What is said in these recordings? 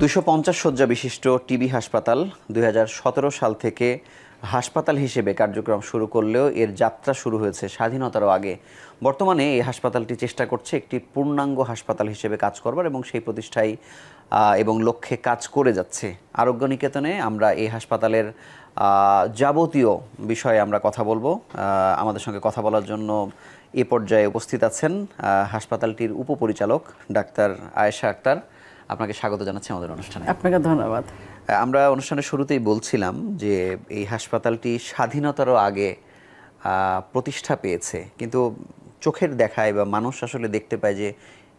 250 শয্যা বিশিষ্ট টিবি হাসপাতাল 2017 সাল থেকে হাসপাতাল হিসেবে কার্যক্রম শুরু করলেও এর যাত্রা শুরু হয়েছে স্বাধীনতারও আগে। বর্তমানে এই হাসপাতালটি চেষ্টা করছে একটি পূর্ণাঙ্গ হাসপাতাল হিসেবে কাজ করবার এবং সেই প্রতিষ্ঠায় এবং লক্ষ্যে কাজ করে যাচ্ছে। আরোগ্য নিকেতনে আমরা এই হাসপাতালের যাবতীয় বিষয়ে আমরা কথা বলবো। আমাদের সঙ্গে কথা বলার জন্য এ পর্যায়ে উপস্থিত আছেন হাসপাতালটির উপপরিচালক ডাক্তার আয়েশা আক্তার। আপনাকে স্বাগত জানাচ্ছি আমাদের অনুষ্ঠানে। আপনাকে ধন্যবাদ। আমরা অনুষ্ঠানের শুরুতেই বলছিলাম যে এই হাসপাতালটি স্বাধীনতারও আগে প্রতিষ্ঠা পেয়েছে, কিন্তু চোখের দেখায় বা মানুষ আসলে দেখতে পায় যে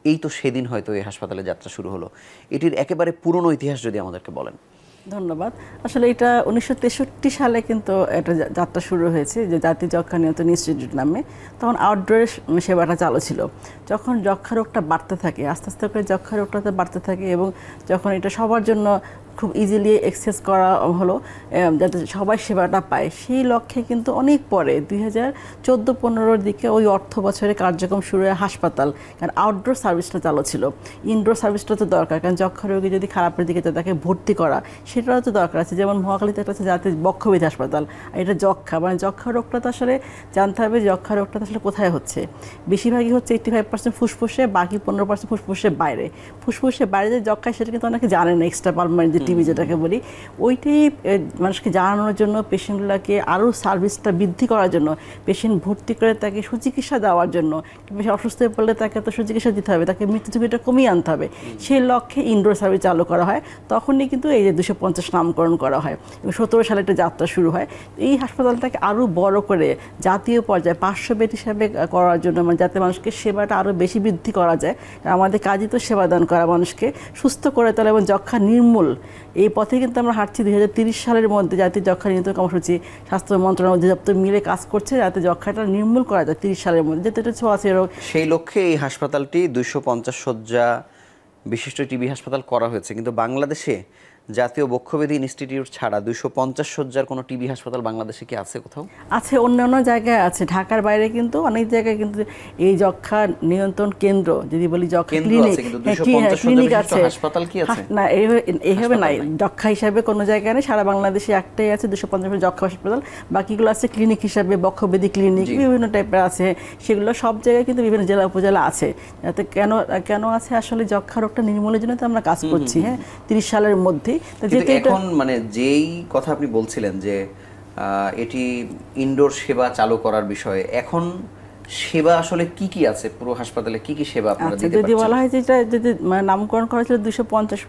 এই তো সেদিন হয়তো এই হাসপাতালে যাত্রা শুরু হলো। এটির একেবারে পুরনো ইতিহাস যদি আমাদেরকে বলেন। ধন্যবাদ। আসলে এটা 1963 সালে কিন্তু এটা যাত্রা শুরু হয়েছে, যে জাতীয় যক্ষ্মা নিয়ন্ত্রণ ইনস্টিটিউট নামে। তখন আউটডোরে সেবাটা চালু ছিল। যখন যক্ষ্মা রোগটা বাড়তে থাকে, আস্তে আস্তে করে যক্ষ্মা রোগটা বাড়তে থাকে এবং যখন এটা সবার জন্য খুব ইজিলি অ্যাক্সেস করা হলো, যাতে সবাই সেবাটা পায়, সেই লক্ষ্যে কিন্তু অনেক পরে 2014-15 দিকে ওই অর্থ বছরে কার্যক্রম শুরু হয় হাসপাতাল। কারণ আউটডোর সার্ভিসটা চালু ছিল, ইনডোর সার্ভিসটা তো দরকার, কারণ যক্ষ্মা রোগী যদি খারাপের দিকে যায় তাকে ভর্তি করা সেটাও তো দরকার আছে। যেমন মহাখালীতে একটা আছে জাতীয় বক্ষব্যাধি হাসপাতাল, এটা যক্ষ্মা, মানে যক্ষ্মা রোগটা তো আসলে জানতে হবে যক্ষ্মা রোগটা আসলে কোথায় হচ্ছে। বেশিরভাগই হচ্ছে 85% ফুসফুসে, বাকি 15% ফুসফুসের বাইরে। ফুসফুসের বাইরে যে যক্ষ্মা সেটা কিন্তু অনেকে জানে না, এক্সট্রা পালমোনারি যে টিবি যেটাকে বলি, ওইটাই মানুষকে জানানোর জন্য, পেশেন্টগুলোকে আরও সার্ভিসটা বৃদ্ধি করার জন্য, পেশেন্ট ভর্তি করে তাকে সুচিকিৎসা দেওয়ার জন্য, বেশি অসুস্থ হয়ে পড়লে তাকে তো সুচিকিৎসা দিতে হবে, তাকে মৃত্যু ঝুঁকিটা কমিয়ে আনতে হবে, সেই লক্ষ্যে ইনডোর সার্ভিস চালু করা হয়। তখনই কিন্তু এই যে 250 নামকরণ করা হয় এবং 17 সালে একটা যাত্রা শুরু হয়। এই হাসপাতালটাকে আরও বড় করে জাতীয় পর্যায়ে 500 বেড হিসাবে করার জন্য, মানে যাতে মানুষকে সেবাটা আরও বেশি বৃদ্ধি করা যায়। আমাদের কাজই তো সেবাদান করা, মানুষকে সুস্থ করে তোলা এবং যক্ষ্মা নির্মূল, এই পথে কিন্তু আমরা হাঁটছি। 2030 সালের মধ্যে জাতীয় যক্ষ্মা নিয়ন্ত্রণ কর্মসূচি স্বাস্থ্য মন্ত্রণালয় অধিদপ্তর মিলে কাজ করছে যাতে যক্ষ্মাটা নির্মূল করা যায় 30 সালের মধ্যে, যেটা হচ্ছে ছোঁয়াচে রোগ। সেই লক্ষ্যে এই হাসপাতালটি 250 শয্যা বিশিষ্ট টিবি হাসপাতাল করা হয়েছে, কিন্তু বাংলাদেশে জাতীয় বক্ষব্যাধি ইনস্টিটিউট ছাড়া 250 শয্যার কোনো টিবি হাসপাতাল বাংলাদেশে কি আছে কোথাও? আছে, অন্যান্য জায়গায় আছে, ঢাকার বাইরে কিন্তু অনেক জায়গায় কিন্তু এই যক্ষ্মা নিয়ন্ত্রণ কেন্দ্র যদি বলি, যক্ষ্মা ক্লিনিক আছে, হাসপাতাল কি আছে না, এইভাবে নাই। যক্ষ্মা হিসাবে কোনো জায়গায় নেই, সারা বাংলাদেশে একটাই আছে 250 যক্ষ্মা হাসপাতাল। বাকিগুলো আছে ক্লিনিক হিসাবে, বক্ষব্যাধি ক্লিনিক বিভিন্ন টাইপের আছে, সেগুলো সব জায়গায় কিন্তু বিভিন্ন জেলা উপজেলা আছে। যাতে কেন আছে, আসলে যক্ষ্মা রোগটা নির্মূলের জন্য তো আমরা কাজ করছি। 30 সালের মধ্যে এখন মানে যেই কথা আপনি বলছিলেন যে এটি ইনডোর সেবা চালু করার বিষয়ে, এখন সেবা আসলে কি কি আছে পুরো হাসপাতালে, কি কি সেবা আপনারা দিতে পারছেন? যদি বলা হয় যে যদি নামকরণ করা হয়েছিল 250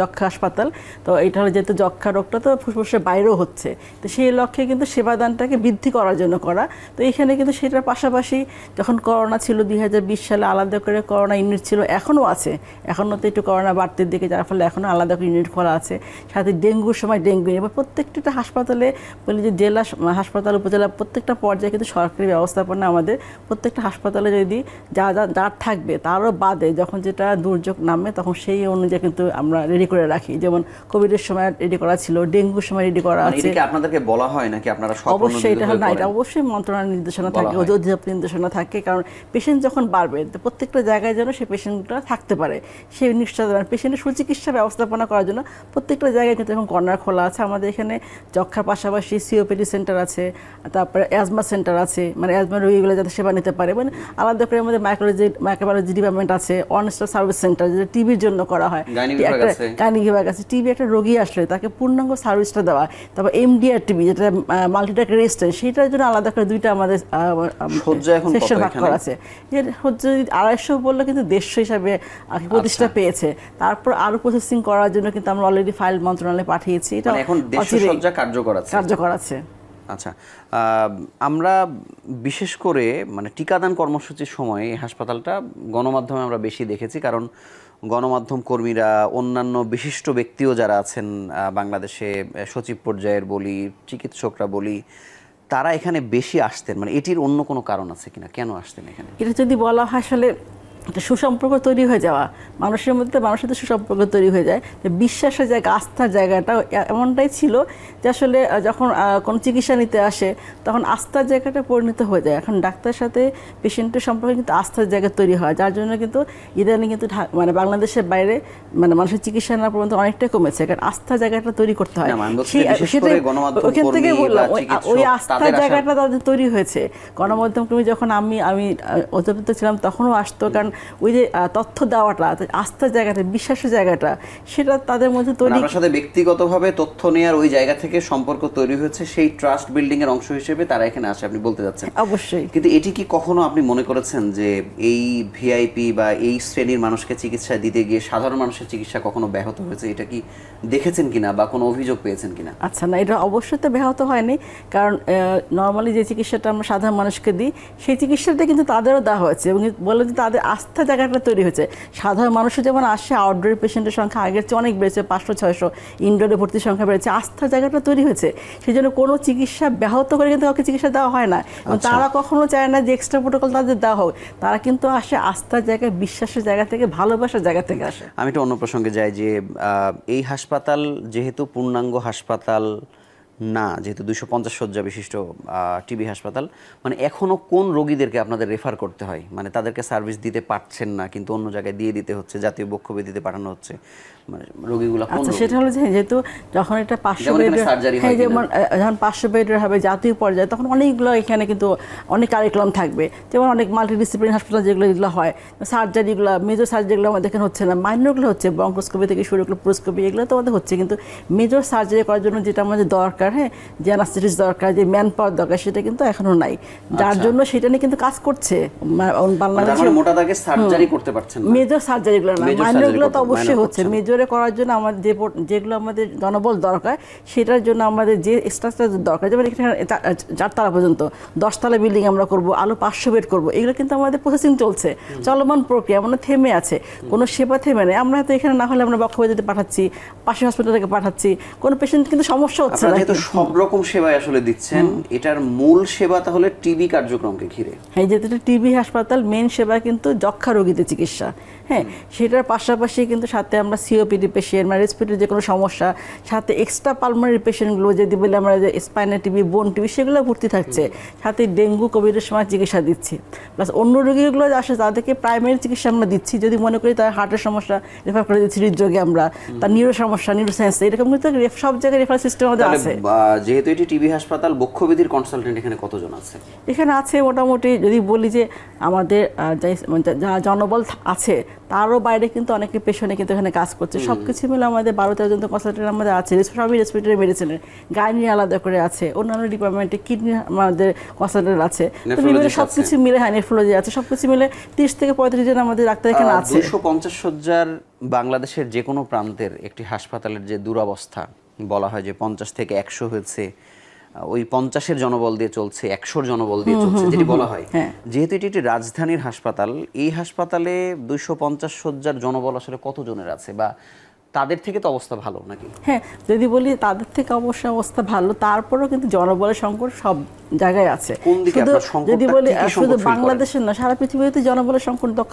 যক্ষ্মা হাসপাতাল, তো এটা হলো যেহেতু যক্ষ্মা রোগটা তো ফুসফুসের বাইরেও হচ্ছে, তো সেই লক্ষ্যে কিন্তু সেবাদানটাকে বৃদ্ধি করার জন্য করা। তো এখানে কিন্তু সেটার পাশাপাশি যখন করোনা ছিল 2020 সালে আলাদা করে করোনা ইউনিট ছিল, এখনও আছে, এখনও তো একটু করোনা বাড়তির দিকে, যার ফলে এখনও আলাদা করে ইউনিট খোলা আছে। সাথে ডেঙ্গুর সময় ডেঙ্গু, এবার প্রত্যেকটা হাসপাতালে বলি যে জেলা হাসপাতাল উপজেলা প্রত্যেকটা পর্যায়ে কিন্তু সরকারি ব্যবস্থাপনা আমাদের প্রত্যেকটা হাসপাতালে যদি যা থাকবে তারও বাদে যখন যেটা দুর্যোগ নামে তখন সেই অনুযায়ী কিন্তু আমরা রেডি করে রাখি। যেমন কোভিডের সময় রেডি করা ছিল, ডেঙ্গুর সময় রেডি করা আছে। এটা আপনাদেরকে বলা হয় নাকি আপনারা? অবশ্যই এটা না, এটা অবশ্যই মন্ত্রণালয়ের নির্দেশনা থাকে, অধিদপ্তর নির্দেশনা থাকে, কারণ পেশেন্ট যখন বাড়বে প্রত্যেকটা জায়গায় যেন সেই পেশেন্টটা থাকতে পারে, সেই নিশ্চয়তা পেশেন্টের সুচিকিৎসা ব্যবস্থাপনা করার জন্য প্রত্যেকটা জায়গায় কিন্তু এখন কর্নার খোলা আছে। আমাদের এখানে যক্ষ্মার পাশাপাশি সিওপিডি সেন্টার আছে, তারপরে অ্যাজমা সেন্টার আছে, মানে অ্যাজমা রোগীগুলো যাতে সেবা নিতে পারে, মানে আলাদা করে আমাদের মাইক্রোবায়োলজি ডিপার্টমেন্ট আছে, অনস্টার সার্ভিস সেন্টার যেটা টিবির জন্য করা হয়, গাইনি বিভাগ আছে। টিবি একটা রোগী আসলে তাকে পূর্ণাঙ্গ সার্ভিসটা দেওয়া। তারপর এমডিআর টিবি যেটা মাল্টিটাক রেজিস্ট্যান্স, সেটার জন্য আলাদা করে দুইটা আমাদের সেকশন ভাগ করা আছে। যে হচ্ছে 250 বললে কিন্তু 150 হিসাবে প্রতিষ্ঠা পেয়েছে। তারপর আরো প্রসেসিং করার জন্য কিন্তু আমরা অলরেডি ফাইল মন্ত্রণালয়ে পাঠিয়েছি। এটা এখন 150 শয্যা কার্যকর আছে। আচ্ছা, আমরা বিশেষ করে মানে টিকাদান কর্মসূচির সময় এই হাসপাতালটা গণমাধ্যমে আমরা বেশি দেখেছি, কারণ গণমাধ্যম কর্মীরা, অন্যান্য বিশিষ্ট ব্যক্তিও যারা আছেন বাংলাদেশে, সচিব পর্যায়ের বলি, চিকিৎসকরা বলি, তারা এখানে বেশি আসতেন। মানে এটির অন্য কোনো কারণ আছে কিনা, কেন আসতেন এখানে? এটা যদি বলা হয় আসলে একটা সুসম্পর্ক তৈরি হয়ে যাওয়া, মানুষের মধ্যে মানুষের সাথে সুসম্পর্ক তৈরি হয়ে যায়, যে বিশ্বাসের জায়গা, আস্থার জায়গাটা এমনটাই ছিল যে আসলে যখন কোনো চিকিৎসা নিতে আসে তখন আস্থার জায়গাটা পরিণত হয়ে যায়। এখন ডাক্তারের সাথে পেশেন্টের সম্পর্কে কিন্তু আস্থার জায়গা তৈরি হয়, যার জন্য কিন্তু ইদানিং কিন্তু মানে বাংলাদেশের বাইরে মানে মানুষের চিকিৎসা নেওয়ার পর্যন্ত অনেকটাই কমেছে, কারণ আস্থার জায়গাটা তৈরি করতে হয়। ওখান থেকে বললাম ওই আস্থার জায়গাটা তাদের তৈরি হয়েছে। গণমাধ্যম কর্মী যখন আমি অতিরিক্ত ছিলাম তখনও আসতো, কারণ ওই যে তথ্য দেওয়াটা, আস্থার জায়গাটা, বিশ্বাসের জায়গাটা, সেটা তাদের মধ্যে তৈরি। আপনার সাথে ব্যক্তিগতভাবে তথ্য নেওয়ার ওই জায়গা থেকে সম্পর্ক তৈরি হয়েছে, সেই ট্রাস্ট বিল্ডিং এর অংশ হিসেবে তারা এখানে আসে, আপনি বলতে যাচ্ছেন? অবশ্যই। কিন্তু এটি কি কখনো আপনি মনে করেছেন যে এই ভিআইপি বা এই শ্রেণীর মানুষকে চিকিৎসা দিতে গিয়ে সাধারণ মানুষের চিকিৎসা কখনো ব্যাহত হয়েছে? এটা কি দেখেছেন কিনা বা কোনো অভিযোগ পেয়েছেন কিনা? আচ্ছা, না, এটা অবশ্যই তো ব্যাহত হয়নি, কারণ নর্মালি যে চিকিৎসাটা আমরা সাধারণ মানুষকে দিই সেই চিকিৎসাটা কিন্তু তাদেরও দেওয়া হয়েছে, এবং বলে যে তাদের আস্থা জায়গাটা তৈরি হয়েছে। সাধারণ মানুষের যেমন আসে, আউটডোর পেশেন্টের সংখ্যা আগের চেয়ে অনেক বেড়েছে, 500-600, ইনডোরে ভর্তির সংখ্যা বেড়েছে, আস্থার জায়গাটা তৈরি হয়েছে। সেই জন্য কোনো চিকিৎসা ব্যাহত করে কিন্তু কাউকে চিকিৎসা দেওয়া হয় না, এবং তারা কখনো চায় না যে এক্সট্রা প্রোটোকল তাদের দেওয়া হোক। তারা কিন্তু আসে আস্থার জায়গায়, বিশ্বাসের জায়গা থেকে, ভালোবাসার জায়গা থেকে আসে। আমি একটা অন্য প্রসঙ্গে যাই যে এই হাসপাতাল যেহেতু পূর্ণাঙ্গ হাসপাতাল না, যেহেতু 250 শয্যা বিশিষ্ট টিবি হাসপাতাল, মানে এখনো কোন রোগীদেরকে আপনাদের রেফার করতে হয়? মানে তাদেরকে সার্ভিস দিতে পারছেন না কিন্তু অন্য জায়গায় দিয়ে দিতে হচ্ছে, জাতীয় বক্ষব্যাধিতে পাঠানো হচ্ছে, মানে রোগীগুলো কোন? আচ্ছা, সেটা হলো যে যেহেতু যখন এটা 500 বেডের, হ্যাঁ, যেমন যখন 500 বেডের হবে জাতীয় পর্যায়ে, তখন অনেকগুলো এখানে কিন্তু অনেক কারিকুলাম থাকবে, যেমন অনেক মাল্টিডিসিপ্লিন হাসপাতাল যেগুলো হয়, সার্জারিগুলো, মেজর সার্জারিগুলো আমাদের এখানে হচ্ছে না, মাইনরগুলো হচ্ছে, ব্রঙ্কোস্কোপি থেকে শুরু করে পুরোস্কোপি, এগুলো তো আমাদের হচ্ছে, কিন্তু মেজর সার্জারি করার জন্য যেটা আমাদের দরকার, হ্যাঁ, যে অ্যানাস্থেটিস্ট দরকার, যে ম্যান পাওয়ার দরকার, সেটা কিন্তু এখনো নাই, যার জন্য সেটা নিয়ে কিন্তু কাজ করছে বাংলাদেশে। মোটা দাগে সার্জারি করতে পারছেন না, মেজর সার্জারিগুলো না, মাইনরগুলো তো অবশ্যই হচ্ছে। মেজরে করার জন্য আমাদের যেগুলো আমাদের জনবল দরকার, সেটার জন্য আমাদের যে স্ট্রাকচার দরকার, যেমন এখানে 4 তলা পর্যন্ত 10 তলা বিল্ডিং আমরা করব, আলো 500 বেড করব, এগুলো কিন্তু আমাদের প্রসেসিং চলছে, চলমান প্রক্রিয়া, মানে থেমে আছে, কোনো সেবা থেমে নেই। আমরা তো এখানে না হলে আমরা বক্ষব্যাধিতে পাঠাচ্ছি, পাশের হসপিটাল থেকে পাঠাচ্ছি, কোনো পেশেন্ট কিন্তু সমস্যা হচ্ছে না। যেহেতু সব রকম সেবাই আসলে দিচ্ছেন, এটার মূল সেবা তাহলে টিবি কার্যক্রমকে ঘিরে। হ্যাঁ, যেহেতু টিবি হাসপাতাল, মেন সেবা কিন্তু যক্ষা রোগীদের চিকিৎসা, হ্যাঁ, সেটার পাশাপাশি কিন্তু সাথে আমরা সিওপিডি পেশেন্ট, মানে রেসপিরেটরি যে কোনো সমস্যা, সাথে এক্সট্রা পালমোনারি পেশেন্টগুলো যদি বলে আমরা যে স্পাইনাল টিবি, বোন টিবি, সেগুলো ভর্তি থাকছে, সাথে ডেঙ্গু কোভিডের সময় চিকিৎসা দিচ্ছি, প্লাস অন্য রোগীগুলো আসে তাদেরকে প্রাইমারি চিকিৎসা আমরা দিচ্ছি, যদি মনে করি তার হার্টের সমস্যা রেফার করে দিচ্ছি হৃদরোগে, আমরা তার নিউরো সমস্যা, নিউরোসায়েন্স, এরকম কিন্তু সব জায়গায় রেফার সিস্টেম আমাদের আছে। যেহেতু এটি টিবি হাসপাতাল, বক্ষব্যাধির কনসালটেন্ট এখানে কতজন আছে? এখানে আছে মোটামুটি, যদি বলি যে আমাদের যা জনবল আছে তারও বাইরে কিন্তু অনেকে পেশনে কিন্তু এখানে কাজ করছে, সবকিছু মিলে আমাদের 12-13 জন কনসালটেন্ট আমাদের আছে, সবই রেসপিরেটরি মেডিসিনের, গাইনি আলাদা করে আছে, অন্যান্য ডিপার্টমেন্টে কিডনি আমাদের কনসালটেন্ট আছে, সবকিছু মিলে, হ্যাঁ, নেফ্রোলজি আছে, সবকিছু মিলে 30 থেকে 35 জন আমাদের ডাক্তার এখানে আছে। 250 শয্যার বাংলাদেশের যে কোনো প্রান্তের একটি হাসপাতালের যে দুরবস্থা, বলা হয় যে 50 থেকে 100 হয়েছে, ওই 50-এর জনবল দিয়ে চলছে, 100-র জনবল দিয়ে চলছে, যেটি বলা হয়। যেহেতু এটি একটি রাজধানীর হাসপাতাল, এই হাসপাতালে 250 শয্যার জনবল আসলে কতজনের আছে, বা তাদের থেকে তো অবস্থা ভালো নাকি? হ্যাঁ, যদি বলি তাদের থেকে অবশ্যই অবস্থা ভালো, তারপরেও কিন্তু জনবলের সংকট সব জায়গায় আছে। যদি বলি শুধু বাংলাদেশের না, সারা পৃথিবীতে জনবলের সংকট, দক্ষ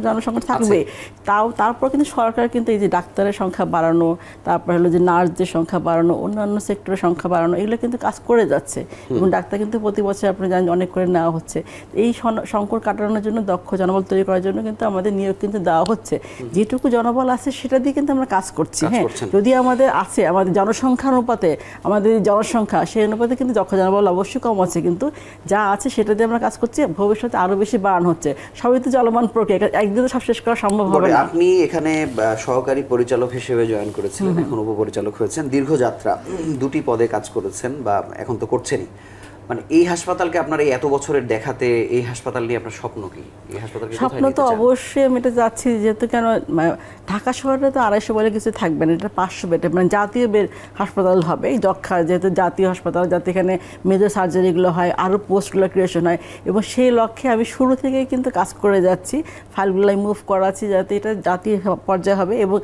জনসংকট থাকবে, তারপর কিন্তু সরকার কিন্তু এই যে ডাক্তারের সংখ্যা বাড়ানো, তারপর হলো যে নার্সদের সংখ্যা বাড়ানো, অন্যান্য সেক্টরের সংখ্যা বাড়ানো, এগুলো কিন্তু কাজ করে যাচ্ছে, এবং ডাক্তার কিন্তু প্রতি বছর আপনি জানেন অনেক করে নেওয়া হচ্ছে। এই সংকট কাটানোর জন্য, দক্ষ জনবল তৈরি করার জন্য কিন্তু আমাদের নিয়োগ কিন্তু দেওয়া হচ্ছে, যেটুকু জনবল আছে সেটা দিয়ে কিন্তু আমরা কাজ করছি। হ্যাঁ, যদি আমাদের আছে, আমাদের জনসংখ্যা অনুপাতে, আমাদের জনসংখ্যা সেই অনুপাতে কিন্তু দক্ষ জনবল অবশ্যই কম আছে, কিন্তু যা আছে সেটা দিয়ে আমরা কাজ করছি, ভবিষ্যতে আরো বেশি বাড়ানো হচ্ছে। সবই তো চলমান প্রক্রিয়া, একদিনে সব শেষ করা সম্ভব হবে না। আপনি এখানে সহকারী পরিচালক হিসেবে জয়েন করেছিলেন, এখন উপপরিচালক হয়েছেন, দীর্ঘ যাত্রা, 2টি পদে কাজ করেছেন, বা এখন তো করছেনই। মানে এই হাসপাতালকে আপনার এই এত বছরের দেখাতে, এই হাসপাতাল নিয়ে আপনার স্বপ্ন কি? এই হাসপাতালকে স্বপ্ন তো অবশ্যই আমি এটা যাচ্ছি, যেহেতু কেন ঢাকা শহরে তো 250 বলে কিছু থাকবে না, এটা 500 বেড, মানে জাতীয় বেড হাসপাতাল হবে এই যক্ষা, যেহেতু জাতীয় হাসপাতাল, যাতে এখানে মেজর সার্জারিগুলো হয়, আরও পোস্টগুলো ক্রিয়েশন হয়, এবং সেই লক্ষ্যে আমি শুরু থেকেই কিন্তু কাজ করে যাচ্ছি, ফাইলগুলো মুভ করাচ্ছি, যাতে এটা জাতীয় পর্যায়ে হবে, এবং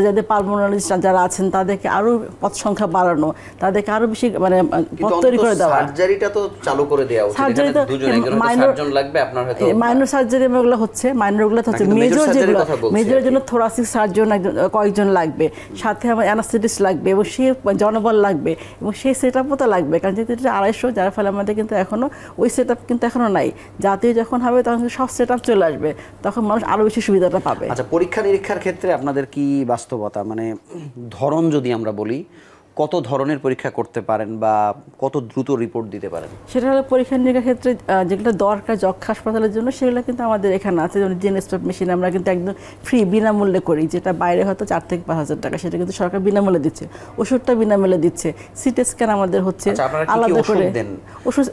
যাদের পালমোনারিস্ট যারা আছেন তাদেরকে আরও পদ সংখ্যা বাড়ানো, তাদেরকে আরও বেশি মানে পদ তৈরি করে দেওয়া। সার্জারিটা সার্জারিটা তো চালু করে দেওয়া উচিত। সার্জারি তো দুজন, একজন হয়তো সার্জন লাগবে, আপনার হয়তো মাইনর সার্জারি এগুলো হচ্ছে, মাইনর গুলো হচ্ছে, মেজর যেগুলো মেজরের জন্য থোরাসিক সার্জন কয়েকজন লাগবে, সাথে আমার অ্যানাস্থেটিস্ট লাগবে এবং সেই জনবল লাগবে এবং সেই সেট আপও তো লাগবে, কারণ যেহেতু এটা 250, যার ফলে আমাদের কিন্তু এখনো ওই সেট আপ কিন্তু এখনো নাই। জাতীয় যখন হবে তখন সব সেট আপ চলে আসবে, তখন মানুষ আরো বেশি সুবিধাটা পাবে। আচ্ছা, পরীক্ষা নিরীক্ষার ক্ষেত্রে আপনাদের কি বাস্তবতা, মানে ধরন যদি আমরা বলি, কত ধরনের পরীক্ষা করতে পারেন বা কত দ্রুত রিপোর্ট দিতে পারেন? সেটা হলো পরীক্ষা নিরীক্ষার ক্ষেত্রে যেগুলো দরকার যক্ষা হাসপাতালের জন্য সেগুলো কিন্তু আমাদের এখানে আছে, যেমন জেনস্টপ মেশিন আমরা কিন্তু একদম ফ্রি বিনামূল্যে করি, যেটা বাইরে হয়তো 4 থেকে 5 হাজার টাকা, সেটা কিন্তু সরকার বিনামূল্যে দিচ্ছে। ওষুধটা বিনামূল্যে দিচ্ছে, সিটি স্ক্যান আমাদের হচ্ছে আলাদা করে। ওষুধ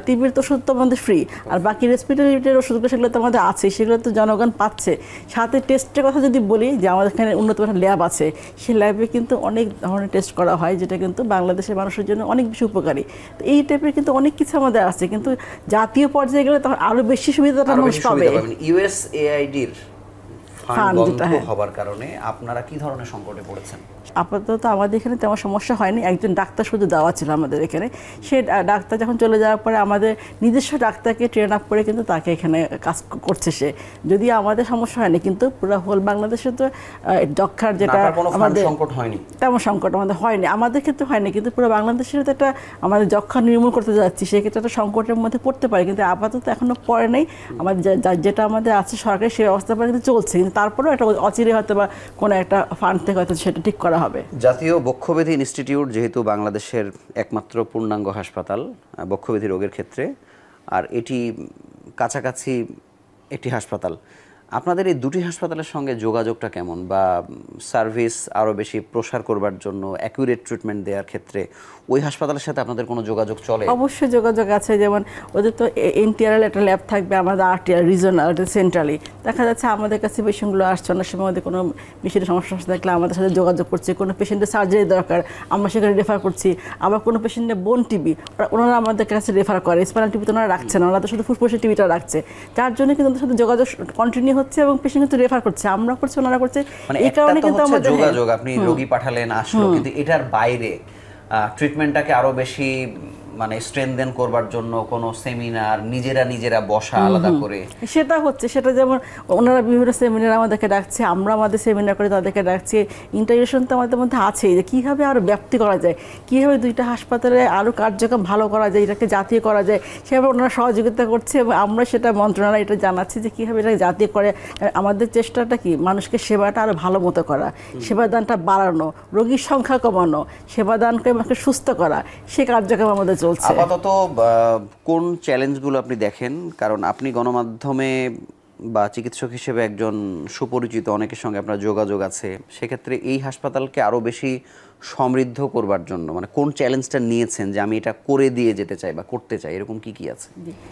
টিবির তো ওষুধ তো আমাদের ফ্রি, আর বাকি রেসপিরেটরির ওষুধগুলো সেগুলো তো আমাদের আছে, সেগুলো তো জনগণ পাচ্ছে। সাথে টেস্টের কথা যদি বলি, যে আমাদের এখানে উন্নত মানের ল্যাব আছে, সেই ল্যাবে কিন্তু অনেক ধরনের টেস্ট করা হয়, যেটা কিন্তু বাংলাদেশের মানুষের জন্য অনেক বেশি উপকারী। তো এই টাইপের কিন্তু অনেক কিছু আমাদের আছে, কিন্তু জাতীয় পর্যায়ে গেলে তখন আরো বেশি সুবিধাটা মানুষ পাবে। ইউএসএআইডির ফান্ড বন্ধ হবার কারণে আপনারা কি ধরনের সংকটে পড়েছেন? আপাতত আমাদের এখানে তেমন সমস্যা হয়নি, একজন ডাক্তার শুধু দেওয়া ছিল আমাদের এখানে। সে ডাক্তার যখন চলে যাওয়ার পরে আমাদের নিজস্ব ডাক্তারকে ট্রেন আপ করে কিন্তু তাকে এখানে কাজ করছে সে, যদি আমাদের সমস্যা হয়নি। কিন্তু পুরো হোল বাংলাদেশে তো যক্ষার যেটা আমাদের সংকট হয়নি, তেমন সংকট আমাদের হয়নি, আমাদের ক্ষেত্রে হয়নি, কিন্তু পুরো বাংলাদেশের তো একটা আমাদের যক্ষা নির্মূল করতে যাচ্ছি, সেক্ষেত্রে একটা সংকটের মধ্যে পড়তে পারে, কিন্তু আপাতত এখনো পড়ে নেই। আমাদের যেটা আমাদের আছে সরকারি সেই ব্যবস্থা কিন্তু চলছে, কিন্তু তারপরেও একটা অচিরে হয়তো বা কোনো একটা ফান্ড থেকে হয়তো সেটা ঠিক করা হবে। জাতীয় বক্ষব্যাধি ইনস্টিটিউট যেহেতু বাংলাদেশের একমাত্র পূর্ণাঙ্গ হাসপাতাল বক্ষব্যাধি রোগের ক্ষেত্রে, আর এটি কাছাকাছি একটি হাসপাতাল, আপনাদের এই দুটি হাসপাতালের সঙ্গে যোগাযোগটা কেমন, বা সার্ভিস আরও বেশি প্রসার করবার জন্য অ্যাকুরেট ট্রিটমেন্ট দেওয়ার ক্ষেত্রে ওই হাসপাতালের সাথে আপনাদের কোনো যোগাযোগ চলে? অবশ্যই যোগাযোগ আছে, যেমন ওদের তো এনটিআরএল একটা ল্যাব থাকবে, আমাদের আরটিআর রিজনাল সেন্ট্রালি। দেখা যাচ্ছে আমাদের কাছে পেশেন্টগুলো আসছে, অনেক সময় ওদের কোনো মেশিনের সমস্যা থাকলে আমাদের সাথে যোগাযোগ করছে, কোনো পেশেন্টের সার্জারি দরকার আমরা সেখানে রেফার করছি, আবার কোনো পেশেন্টের বোন টিবি ওনারা আমাদের কাছে রেফার করে, স্পাইনাল টিবি তো ওনারা রাখছে না, ওনারা তো শুধু ফুসফুসের টিবিটা রাখছে, যার জন্য কিন্তু ওদের সাথে যোগাযোগ কন্টিনিউ হচ্ছে এবং পেশেন্ট কিন্তু রেফার করছে, আমরা করছি ওনারা করছে। এই কারণে কিন্তু আমাদের যোগাযোগ, আপনি রোগী পাঠালেন আসলো, কিন্তু এটার বাইরে ট্রিটমেন্টটাকে আরো বেশি মানে স্ট্রেনথেন করবার জন্য কোনো সেমিনার নিজেরা বসা আলাদা করে সেটা হচ্ছে, সেটা যেমন ওনারা বিভিন্ন সেমিনার আমাদেরকে ডাকছে, আমরা আমাদের সেমিনার করে তাদেরকে ডাকছি। ইন্টারভিউশন তো আমাদের মধ্যে আছেই, যে কীভাবে আরও ব্যাপ্তি করা যায়, কীভাবে দুইটা হাসপাতালে আরও কার্যক্রম ভালো করা যায়, এটাকে জাতীয় করা যায়, সেভাবে ওনারা সহযোগিতা করছে এবং আমরা সেটা মন্ত্রণালয় এটা জানাচ্ছি যে কীভাবে এটাকে জাতীয় করে। আমাদের চেষ্টাটা কি, মানুষকে সেবাটা আরও ভালো মতো করা, সেবাদানটা বাড়ানো, রোগীর সংখ্যা কমানো, সেবাদানকে আমাকে সুস্থ করা, সে কার্যক্রম আমাদের চলছে। আপাতত কোন চ্যালেঞ্জগুলো আপনি দেখেন, কারণ আপনি গণমাধ্যমে বা চিকিৎসক হিসেবে একজন সুপরিচিত, অনেকের সঙ্গে আপনার যোগাযোগ আছে, সেক্ষেত্রে এই হাসপাতালকে আরও বেশি সমৃদ্ধ করবার জন্য মানে কোন চ্যালেঞ্জটা নিয়েছেন যে আমি এটা করে দিয়ে যেতে চাই বা করতে চাই, এরকম কি কি আছে?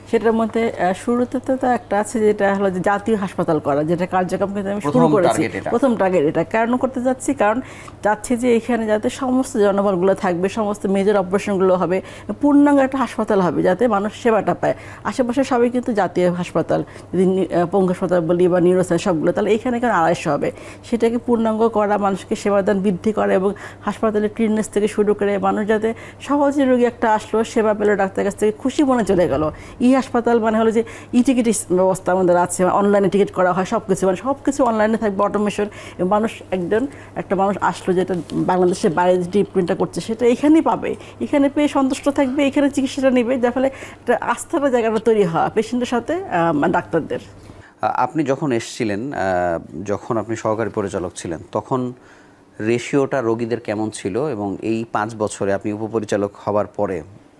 সেটার মধ্যে শুরুতে তো একটা আছে, যেটা হলো যে জাতীয় হাসপাতাল করা, যেটা কার্যক্রম কিন্তু আমি শুরু করেছি, প্রথম টার্গেট এটা কেন করতে যাচ্ছি, কারণ যাচ্ছি যে এখানে যাতে সমস্ত জনবলগুলো থাকবে, সমস্ত মেজর অপারেশনগুলো হবে, পূর্ণাঙ্গ একটা হাসপাতাল হবে যাতে মানুষ সেবাটা পায়। আশেপাশে সবই কিন্তু জাতীয় হাসপাতাল, যদি পঙ্গু হাসপাতাল বলি বা নিউরোসাইন্স সবগুলো, তাহলে এখানে 250 হবে, সেটাকে পূর্ণাঙ্গ করা, মানুষকে সেবাদান বৃদ্ধি করা এবং হাসপাতালের ক্লিননেস থেকে শুরু করে মানুষ যাতে সহজে রোগী একটা আসলো, সেবা পেলো, ডাক্তারের কাছ থেকে খুশি মনে চলে গেল। এই হাসপাতাল মানে হলো যে টিকিট ব্যবস্থা আমাদের আছে, অনলাইনে টিকিট করা হয়, সব কিছু মানে সব কিছু অনলাইনে থাকবে, অটোমেশন। মানুষ একটা মানুষ আসলো যেটা বাংলাদেশের বাইরে যে ট্রিটমেন্টটা করছে সেটা এখানেই পাবে, এখানে পেয়ে সন্তুষ্ট থাকবে, এখানে চিকিৎসাটা নেবে, যার ফলে একটা আস্থার জায়গাটা তৈরি হয় পেশেন্টের সাথে ডাক্তারদের। আপনি যখন এসেছিলেন, যখন আপনি সহকারী পরিচালক ছিলেন, তখন রেশিওটা রোগীদের কেমন ছিল, এবং এই 5 বছরে আপনি উপপরিচালক হবার পরে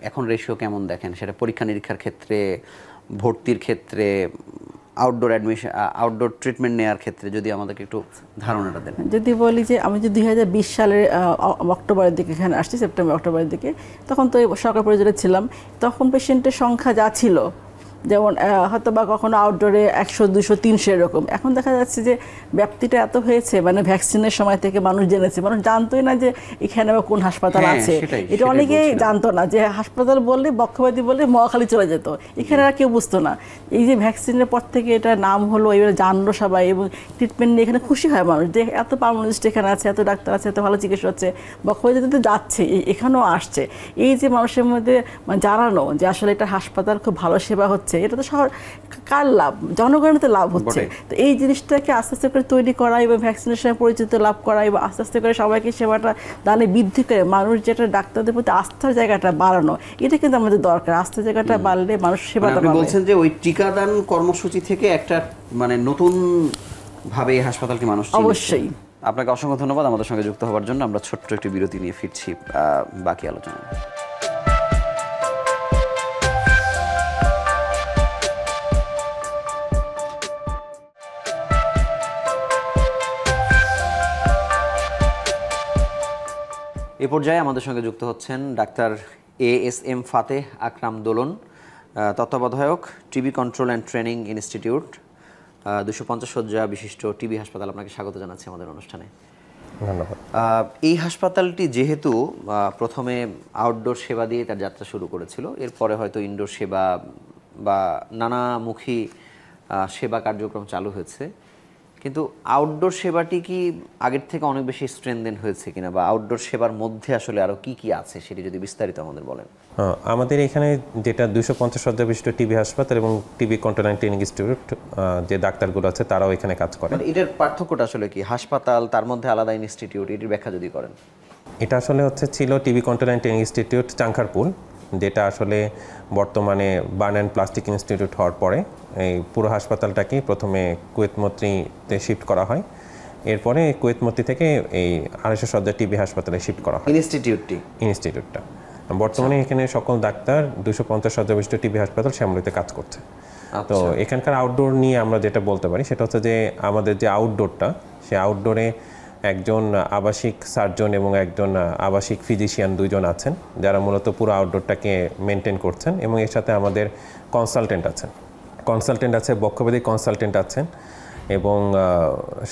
এখন রেশিও কেমন দেখেন, সেটা পরীক্ষা নিরীক্ষার ক্ষেত্রে, ভর্তির ক্ষেত্রে, আউটডোর ট্রিটমেন্ট নেওয়ার ক্ষেত্রে, যদি আমাদেরকে একটু ধারণাটা দেন। যদি বলি যে আমি যে 2020 সালের অক্টোবরের দিকে এখানে আসছি, সেপ্টেম্বর অক্টোবরের দিকে, তখন তো সরকার পরিচালক ছিলাম, তখন পেশেন্টের সংখ্যা যা ছিল যেমন হয়তো বা কখনো আউটডোরে 100, 200, 300 এরকম। এখন দেখা যাচ্ছে যে ব্যাপ্তিটা এত হয়েছে, মানে ভ্যাকসিনের সময় থেকে মানুষ জেনেছে, মানুষ জানতোই না যে এখানে বা কোন হাসপাতাল আছে। এটা অনেকেই জানতো না, যে হাসপাতাল বললে বক্ষব্যাধি বললে মহাখালী চলে যেত, এখানে আর কেউ বুঝতো না। এই যে ভ্যাকসিনের পর থেকে এটা নাম হলো, এবার জানলো সবাই, এবং ট্রিটমেন্ট নিয়ে এখানে খুশি হয় মানুষ যে এত পার্মানেন্ট এখানে আছে, এত ডাক্তার আছে, এত ভালো চিকিৎসা হচ্ছে, বক্ষব্যাধিতে তো যাচ্ছে, এখানেও আসছে। এই যে মানুষের মধ্যে জানানো যে আসলে এটা হাসপাতাল, খুব ভালো সেবা হচ্ছে, এটা তো শহর কার লাভ, জনগণের তো লাভ হচ্ছে। তো এই জিনিসটাকে আস্তে আস্তে করে তৈরি করা এবং ভ্যাকসিনেশনের পরিচিত লাভ করা এবং আস্তে আস্তে করে সবাইকে সেবাটা দানে বৃদ্ধি করে মানুষ যেটা ডাক্তারদের প্রতি আস্থার জায়গাটা বাড়ানো, এটা কিন্তু আমাদের দরকার। আস্থার জায়গাটা বাড়লে মানুষ সেবাটা পাবে। আপনি বলছেন যে ওই টিকাদান কর্মসূচি থেকে একটা মানে নতুন ভাবে এই হাসপাতালকে মানুষ চিনছে। অবশ্যই। আপনাকে অসংখ্য ধন্যবাদ আমাদের সঙ্গে যুক্ত হওয়ার জন্য। আমরা ছোট্ট একটি বিরতি নিয়ে ফিরছি বাকি আলোচনা। এ পর্যায়ে আমাদের সঙ্গে যুক্ত হচ্ছেন ডাক্তার ASM ফাতেহ আকরাম দোলন, তত্ত্বাবধায়ক, TB control and training institute, 250 শয্যা বিশিষ্ট টিবি হাসপাতাল। আপনাকে স্বাগত জানাচ্ছি আমাদের অনুষ্ঠানে। ধন্যবাদ। এই হাসপাতালটি যেহেতু প্রথমে আউটডোর সেবা দিয়ে তার যাত্রা শুরু করেছিল, এরপরে হয়তো ইনডোর সেবা বা নানামুখী সেবা কার্যক্রম চালু হয়েছে, কিন্তু আউটডোর সেবাটি কি আগের থেকে অনেক বেশি স্ট্রেনদেন হয়েছে কিনা, বা আউটডোর সেবার মধ্যে আসলে আরও কি কি আছে সেটি যদি বিস্তারিত আমাদের বলেন। আমাদের এখানে যেটা 250 শয্যা বিশিষ্ট টিবি হাসপাতাল এবং TB control and training institute, যে ডাক্তারগুলো আছে তারাও এখানে কাজ করে। এটার পার্থক্যটা আসলে কি? হাসপাতাল, তার মধ্যে আলাদা ইনস্টিটিউট, এটির ব্যাখ্যা যদি করেন। এটা আসলে ছিল TB control and training institute Chankharpul, যেটা আসলে বর্তমানে বার্ন অ্যান্ড প্লাস্টিক ইনস্টিটিউট হওয়ার পরে এই পুরো হাসপাতালটাকে প্রথমে কুয়েতমত্রীতে শিফট করা হয়। এরপরে কুয়েতমত্রী থেকে এই 250 শয্যা টিবি হাসপাতালে শিফট করা হয় ইনস্টিটিউটটা। বর্তমানে এখানে সকল ডাক্তার 250 শয্যা বিশিষ্ট টিবি হাসপাতাল শ্যামলীতে কাজ করছে। তো এখানকার আউটডোর নিয়ে আমরা যেটা বলতে পারি সেটা হচ্ছে যে আমাদের যে আউটডোরটা, সেই আউটডোরে একজন আবাসিক সার্জন এবং একজন আবাসিক ফিজিশিয়ান, দুইজন আছেন যারা মূলত পুরো আউটডোরটাকে মেনটেন করছেন, এবং এর সাথে আমাদের কনসালটেন্ট আছে, বক্ষব্যাধি কনসালটেন্ট আছেন, এবং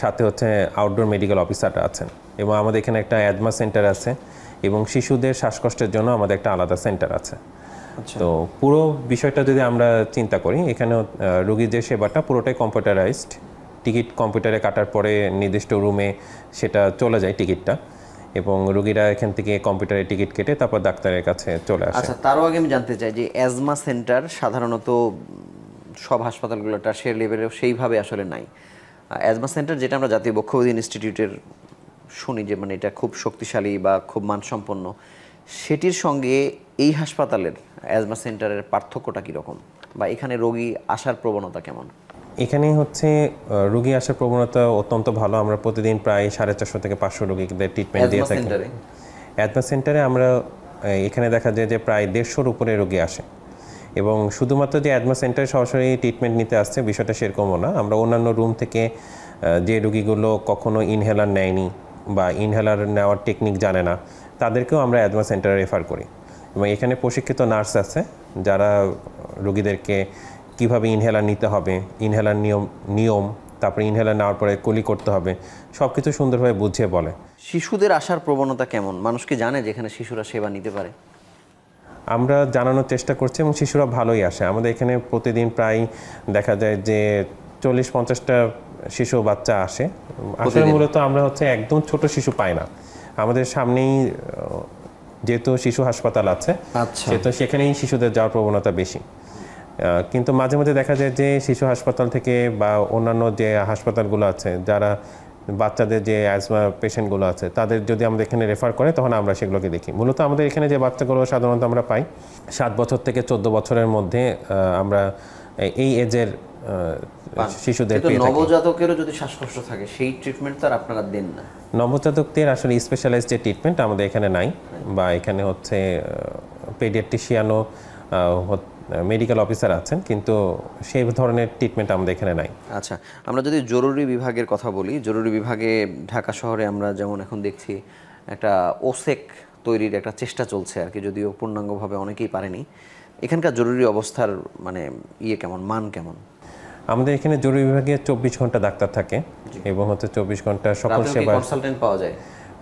সাথে হচ্ছে আউটডোর মেডিকেল অফিসাররা আছেন, এবং আমাদের এখানে একটা অ্যাজমা সেন্টার আছে, এবং শিশুদের শ্বাসকষ্টের জন্য আমাদের একটা আলাদা সেন্টার আছে। তো পুরো বিষয়টা যদি আমরা চিন্তা করি, এখানে রোগীর যে সেবাটা পুরোটাই কম্পিউটারাইজড। টিকিট কম্পিউটারে কাটার পরে নির্দিষ্ট রুমে সেটা চলে যায় টিকিটটা, এবং রোগীরা এখান থেকে কম্পিউটারে টিকিট কেটে তারপর ডাক্তারের কাছে চলে আসে। আচ্ছা, তারও আগে আমি জানতে চাই যে অ্যাজমা সেন্টার সাধারণত সব হাসপাতালগুলো টারশিয়ারি লেভেলেও সেইভাবে আসলে নাই। অ্যাজমা সেন্টার যেটা আমরা জাতীয় বক্ষব্যাধি ইনস্টিটিউটের শুনি যে মানে এটা খুব শক্তিশালী বা খুব মানসম্পন্ন, সেটির সঙ্গে এই হাসপাতালের অ্যাজমা সেন্টারের পার্থক্যটা কীরকম, বা এখানে রোগী আসার প্রবণতা কেমন? এখানে হচ্ছে রোগী আসার প্রবণতা অত্যন্ত ভালো। আমরা প্রতিদিন প্রায় 450 থেকে 500 রোগীদের ট্রিটমেন্ট দিয়ে থাকি। অ্যাজমা সেন্টারে আমরা এখানে দেখা যায় যে প্রায় 150-র উপরে রোগী আসে, এবং শুধুমাত্র যে অ্যাজমা সেন্টারে সরাসরি ট্রিটমেন্ট নিতে আসছে বিষয়টা সেরকমও না। আমরা অন্যান্য রুম থেকে যে রোগীগুলো কখনো ইনহেলার নেয়নি বা ইনহেলার নেওয়ার টেকনিক জানে না, তাদেরকেও আমরা অ্যাজমা সেন্টারে রেফার করি, এবং এখানে প্রশিক্ষিত নার্স আছে যারা রোগীদেরকে কীভাবে ইনহেলার নিতে হবে, ইনহেলার নিয়ম, তারপরে ইনহেলার নেওয়ার পরে কলি করতে হবে, সব কিছু সুন্দরভাবে বুঝিয়ে বলে। শিশুদের আসার প্রবণতা কেমন? মানুষ কি জানে যেখানে শিশুরা সেবা নিতে পারে? আমরা জানানোর চেষ্টা করছি, এবং শিশুরা ভালোই আসে। আমাদের এখানে প্রতিদিন প্রায় দেখা যায় যে 40-50টা শিশু বাচ্চা আসে। আসলে মূলত আমরা হচ্ছে একদম ছোট শিশু পাই না। আমাদের সামনেই যেহেতু শিশু হাসপাতাল আছে, সেহেতু সেখানেই শিশুদের যাওয়ার প্রবণতা বেশি। কিন্তু মাঝে মাঝে দেখা যায় যে শিশু হাসপাতাল থেকে বা অন্যান্য যে হাসপাতালগুলো আছে, যারা বাচ্চাদের যে অ্যাজমা পেশেন্টগুলো আছে তাদের যদি আমাদের এখানে রেফার করে, তখন আমরা সেগুলোকে দেখি। মূলত আমাদের এখানে যে বাচ্চাগুলো সাধারণত আমরা পাই 7 বছর থেকে 14 বছরের মধ্যে, আমরা এই এজের শিশুদের পেয়ে থাকি। নবজাতকেরও যদি শ্বাসকষ্ট থাকে সেই ট্রিটমেন্ট তো আর আপনারা দেন না? নবজাতকদের আসলে স্পেশালাইজড যে ট্রিটমেন্ট আমাদের এখানে নাই, বা এখানে হচ্ছে পেডিয়াট্রিশিয়ানও মেডিকেল অফিসার আছেন, কিন্তু সেই ধরনের ট্রিটমেন্ট আমাদের এখানে নাই। আচ্ছা, আমরা যদি জরুরি বিভাগের কথা বলি, জরুরি বিভাগে ঢাকা শহরে আমরা যেমন এখন দেখছি একটা ওসেক তৈরির একটা চেষ্টা চলছে আর কি, যদিও পূর্ণাঙ্গভাবে অনেকেই পারেনি। এখানকার জরুরি অবস্থার মানে কেমন, মান কেমন? আমাদের এখানে জরুরি বিভাগে 24 ঘন্টা ডাক্তার থাকে এবং হচ্ছে 24 ঘন্টা সকল সেবা। কনসালটেন্ট পাওয়া যায়?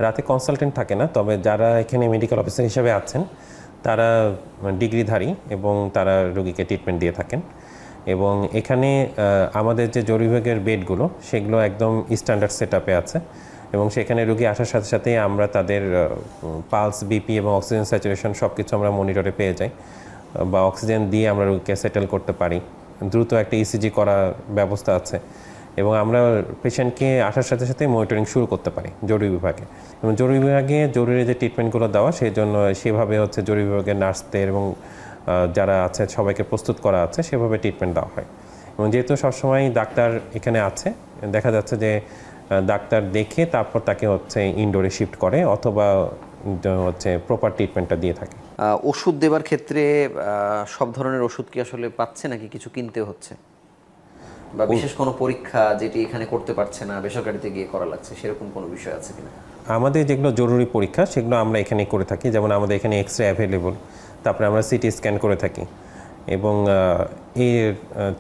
রাতে কনসালটেন্ট থাকে না, তবে যারা এখানে মেডিকেল অফিসার হিসেবে আছেন তারা ডিগ্রিধারী এবং তারা রোগীকে ট্রিটমেন্ট দিয়ে থাকেন। এবং এখানে আমাদের যে জরুরি বিভাগের বেডগুলো সেগুলো একদম স্ট্যান্ডার্ড সেট আপে আছে এবং সেখানে রোগী আসার সাথে সাথে আমরা তাদের পালস, বিপি এবং অক্সিজেন স্যাচুরেশন সব কিছু আমরা মনিটরে পেয়ে যাই, বা অক্সিজেন দিয়ে আমরা রোগীকে সেটেল করতে পারি। দ্রুত একটা ইসিজি করার ব্যবস্থা আছে এবং আমরা পেশেন্টকে আসার সাথে সাথে মনিটরিং শুরু করতে পারি জরুরি বিভাগে। এবং জরুরি বিভাগে জরুরি যে ট্রিটমেন্টগুলো দেওয়া সেই জন্য সেভাবে হচ্ছে জরুরি বিভাগের নার্সদের এবং যারা আছে সবাইকে প্রস্তুত করা আছে সেভাবে ট্রিটমেন্ট দেওয়া হয়। এবং যেহেতু সবসময় ডাক্তার এখানে আছে, দেখা যাচ্ছে যে ডাক্তার দেখে তারপর তাকে হচ্ছে ইনডোরে শিফট করে অথবা হচ্ছে প্রপার ট্রিটমেন্টটা দিয়ে থাকে। ওষুধ দেওয়ার ক্ষেত্রে সব ধরনের ওষুধ কি আসলে পাচ্ছে নাকি কিছু কিনতে হচ্ছে, বা বিশেষ কোনো পরীক্ষা যেটি এখানে করতে পারছে না বেসরকারিতে গিয়ে করা লাগছে, সেরকম কোনো বিষয় আছে কিনা? আমাদের যেগুলো জরুরি পরীক্ষা সেগুলো আমরা এখানে করে থাকি, যেমন আমাদের এখানে এক্স রে অ্যাভেলেবল, তারপরে আমরা সিটি স্ক্যান করে থাকি এবং এই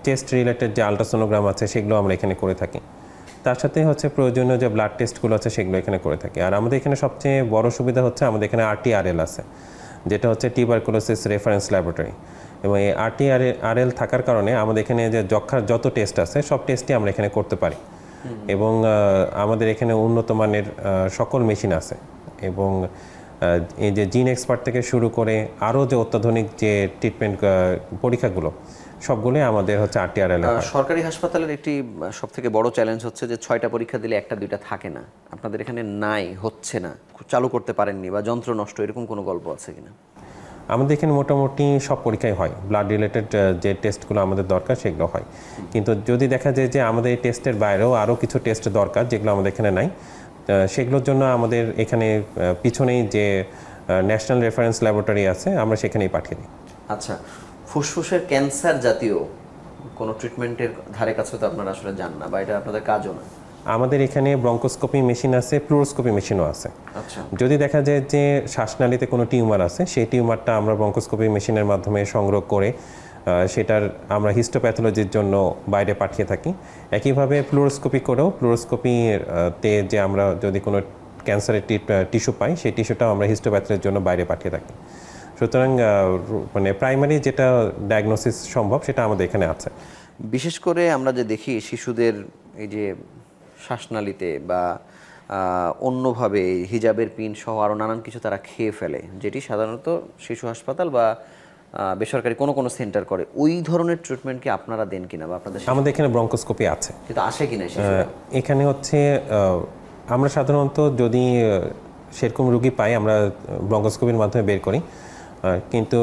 টেস্ট রিলেটেড যে আলট্রাসোনোগ্রাম আছে সেগুলো আমরা এখানে করে থাকি। তার সাথে হচ্ছে প্রয়োজনীয় যে ব্লাড টেস্টগুলো আছে সেগুলো এখানে করে থাকি। আর আমাদের এখানে সবচেয়ে বড় সুবিধা হচ্ছে আমাদের এখানে RTRL আছে, যেটা হচ্ছে টিউবারকুলোসিস রেফারেন্স ল্যাবরেটরি। এবং এই RTRL থাকার কারণে আমাদের এখানে যে যক্ষার যত টেস্ট আছে সব টেস্টই আমরা এখানে করতে পারি এবং আমাদের এখানে উন্নত মানের সকল মেশিন আছে এবং এই যে জিন এক্সপার্ট থেকে শুরু করে আরও যে অত্যাধুনিক যে ট্রিটমেন্ট পরীক্ষাগুলো সবগুলোই আমাদের হচ্ছে RTRL। সরকারি হাসপাতালের একটি সবথেকে বড় চ্যালেঞ্জ হচ্ছে যে 6টা পরীক্ষা দিলে 1টা 2টা থাকে না। আপনাদের এখানে নাই, হচ্ছে না, চালু করতে পারেননি, বা যন্ত্র নষ্ট, এরকম কোনো গল্প আছে কিনা? আমাদের এখানে মোটামুটি সব পরীক্ষাই হয়, ব্লাড রিলেটেড যে টেস্টগুলো আমাদের দরকার সেগুলো হয়। কিন্তু যদি দেখা যায় যে আমাদের এই টেস্টের বাইরেও আরও কিছু টেস্ট দরকার যেগুলো আমাদের এখানে নাই, সেগুলোর জন্য আমাদের এখানে পিছনেই যে ন্যাশনাল রেফারেন্স ল্যাবরেটরি আছে আমরা সেখানেই পাঠিয়ে দিই। আচ্ছা, ফুসফুসের ক্যান্সার জাতীয় কোনো ট্রিটমেন্টের ধারে কাছে তো আপনারা আসলে যান না, বা এটা আপনাদের কাজও না? আমাদের এখানে ব্রঙ্কোস্কোপি মেশিন আছে, ফ্লুরোস্কোপি মেশিনও আছে। আচ্ছা, যদি দেখা যায় যে শ্বাসনালীতে কোনো টিউমার আছে সেই টিউমারটা আমরা ব্রঙ্কোস্কোপি মেশিনের মাধ্যমে সংগ্রহ করে সেটার আমরা হিস্টোপ্যাথোলজির জন্য বাইরে পাঠিয়ে থাকি। একইভাবে ফ্লুরোস্কোপি করেও ফ্লুরোস্কোপিতে যে আমরা যদি কোনো ক্যান্সারের টিস্যু পাই সেই টিস্যুটাও আমরা হিস্টোপ্যাথোলজির জন্য বাইরে পাঠিয়ে থাকি। সুতরাং মানে প্রাইমারি যেটা ডায়াগনোসিস সম্ভব সেটা আমাদের এখানে আছে। বিশেষ করে আমরা যে দেখি শিশুদের এই যে শ্বাসনালীতে বা অন্যভাবে হিজাবের পিন সহ আরও নানান কিছু তারা খেয়ে ফেলে, যেটি সাধারণত শিশু হাসপাতাল বা বেসরকারি কোনো কোনো সেন্টার করে, ওই ধরনের ট্রিটমেন্ট কি আপনারা দেন কিনা, বা আপনাদের? আমাদের এখানে ব্রঙ্কোস্কোপি আছে, কিন্তু আসে কিনা এখানে হচ্ছে আমরা সাধারণত যদি সেরকম রুগী পাই আমরা ব্রঙ্কোস্কোপির মাধ্যমে বের করি, কিন্তু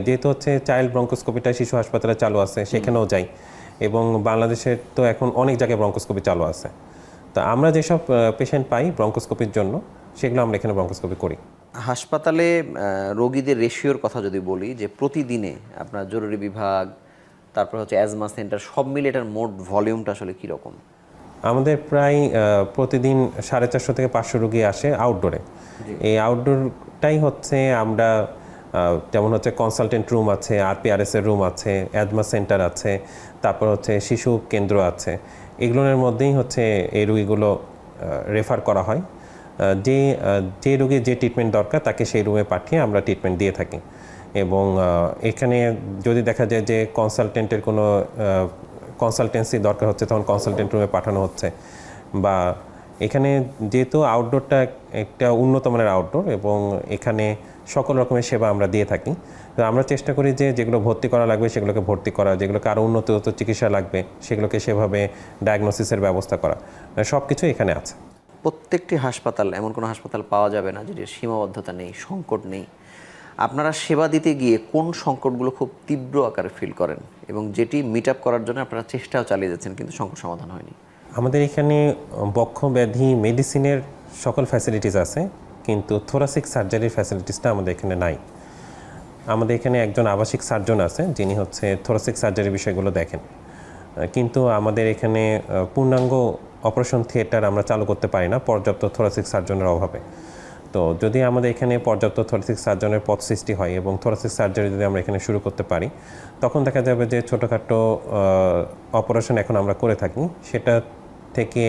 যেহেতু হচ্ছে চাইল্ড ব্রঙ্কোস্কোপিটা শিশু হাসপাতালে চালু আছে সেখানেও যাই এবং বাংলাদেশের তো এখন অনেক জায়গায় ব্রঙ্কোস্কোপি চালু আছে। তো আমরা যেসব পেশেন্ট পাই ব্রঙ্কোস্কোপির জন্য সেগুলো আমরা এখানে ব্রঙ্কোস্কোপি করি। হাসপাতালে রোগীদের রেশিওর কথা যদি বলি, যে প্রতিদিনে আপনার জরুরি বিভাগ, তারপর হচ্ছে অ্যাজমা সেন্টার, সব মিলে এটার মোট ভলিউমটা আসলে কীরকম? আমাদের প্রায় প্রতিদিন 450 থেকে 500 রোগী আসে আউটডোরে। এই আউটডোরটাই হচ্ছে আমরা যেমন হচ্ছে কনসালটেন্ট রুম আছে, RPRS এর রুম আছে, অ্যাজমা সেন্টার আছে, তারপর হচ্ছে শিশু কেন্দ্র আছে, এগুলোর মধ্যেই হচ্ছে এই রোগীগুলো রেফার করা হয়। যে রোগীর যে ট্রিটমেন্ট দরকার তাকে সেই রুমে পাঠিয়ে আমরা ট্রিটমেন্ট দিয়ে থাকি। এবং এখানে যদি দেখা যায় যে কনসালটেন্টের কোনো কনসালটেন্সি দরকার হচ্ছে তখন কনসালটেন্ট রুমে পাঠানো হচ্ছে, বা এখানে যেহেতু আউটডোরটা একটা উন্নত মানের আউটডোর এবং এখানে সকল রকমের সেবা আমরা দিয়ে থাকি। তো আমরা চেষ্টা করি যে যেগুলো ভর্তি করা লাগবে সেগুলোকে ভর্তি করা, যেগুলোকে আরও উন্নত চিকিৎসা লাগবে সেগুলোকে সেভাবে ডায়াগনোসিসের ব্যবস্থা করা, সব কিছু এখানে আছে। প্রত্যেকটি হাসপাতাল, এমন কোনো হাসপাতাল পাওয়া যাবে না যেটির সীমাবদ্ধতা নেই, সংকট নেই। আপনারা সেবা দিতে গিয়ে কোন সংকটগুলো খুব তীব্র আকারে ফিল করেন এবং যেটি মিট আপ করার জন্য আপনারা চেষ্টাও চালিয়ে যাচ্ছেন কিন্তু সংকট সমাধান হয়নি? আমাদের এখানে বক্ষ ব্যাধি মেডিসিনের সকল ফ্যাসিলিটিস আছে, কিন্তু থোরাসিক সার্জারির ফ্যাসিলিটিসটা আমাদের এখানে নাই। আমাদের এখানে একজন আবাসিক সার্জন আছে যিনি হচ্ছে থোরাসিক সার্জারির বিষয়গুলো দেখেন, কিন্তু আমাদের এখানে পূর্ণাঙ্গ অপারেশন থিয়েটার আমরা চালু করতে পারি না পর্যাপ্ত থোরাসিক সার্জনের অভাবে। তো যদি আমাদের এখানে পর্যাপ্ত থোরাসিক সার্জনের পথ সৃষ্টি হয় এবং থোরাসিক সার্জারি যদি আমরা এখানে শুরু করতে পারি, তখন দেখা যাবে যে ছোটোখাটো অপারেশন এখন আমরা করে থাকি, সেটা থেকে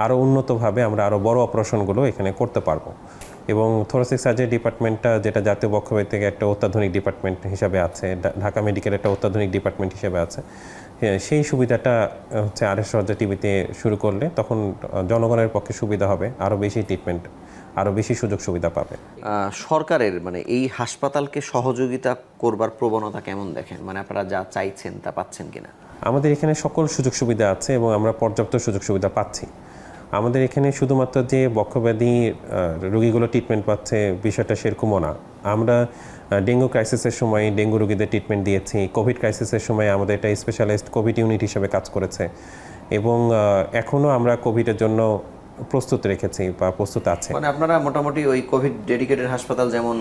আরও উন্নতভাবে আমরা আরও বড় অপারেশনগুলো এখানে করতে পারবো। এবং থোরাসিক সার্জারি ডিপার্টমেন্টটা যেটা জাতীয় বক্ষব্যাধি থেকে একটা অত্যাধুনিক ডিপার্টমেন্ট হিসাবে আছে, ঢাকা মেডিকেল একটা অত্যাধুনিক ডিপার্টমেন্ট হিসেবে আছে, সেই সুবিধাটা হচ্ছে আরএস সজ্জা টিভিতে শুরু করলে তখন জনগণের পক্ষে সুবিধা হবে, আরও বেশি ট্রিটমেন্ট, আরও বেশি সুযোগ সুবিধা পাবে। সরকারের মানে এই হাসপাতালকে সহযোগিতা করবার প্রবণতা কেমন দেখেন? মানে আপনারা যা চাইছেন তা পাচ্ছেন কিনা? আমাদের এখানে সকল সুযোগ সুবিধা আছে এবং আমরা পর্যাপ্ত সুযোগ সুবিধা পাচ্ছি। আমাদের এখানে শুধুমাত্র যে বক্ষব্যাধি রোগীগুলো ট্রিটমেন্ট পাচ্ছে বিষয়টা সেরকমও না। আমরা ডেঙ্গু ক্রাইসিসের সময় ডেঙ্গু রোগীদের ট্রিটমেন্ট দিয়েছি, কোভিড ক্রাইসিসের সময় আমাদের একটা স্পেশালাইজড কোভিড ইউনিট হিসেবে কাজ করেছে এবং এখনও আমরা কোভিডের জন্য প্রস্তুত রেখেছি বা প্রস্তুত আছে। মানে আপনারা মোটামুটি ওই কোভিড ডেডিকেটেড হাসপাতাল যেমন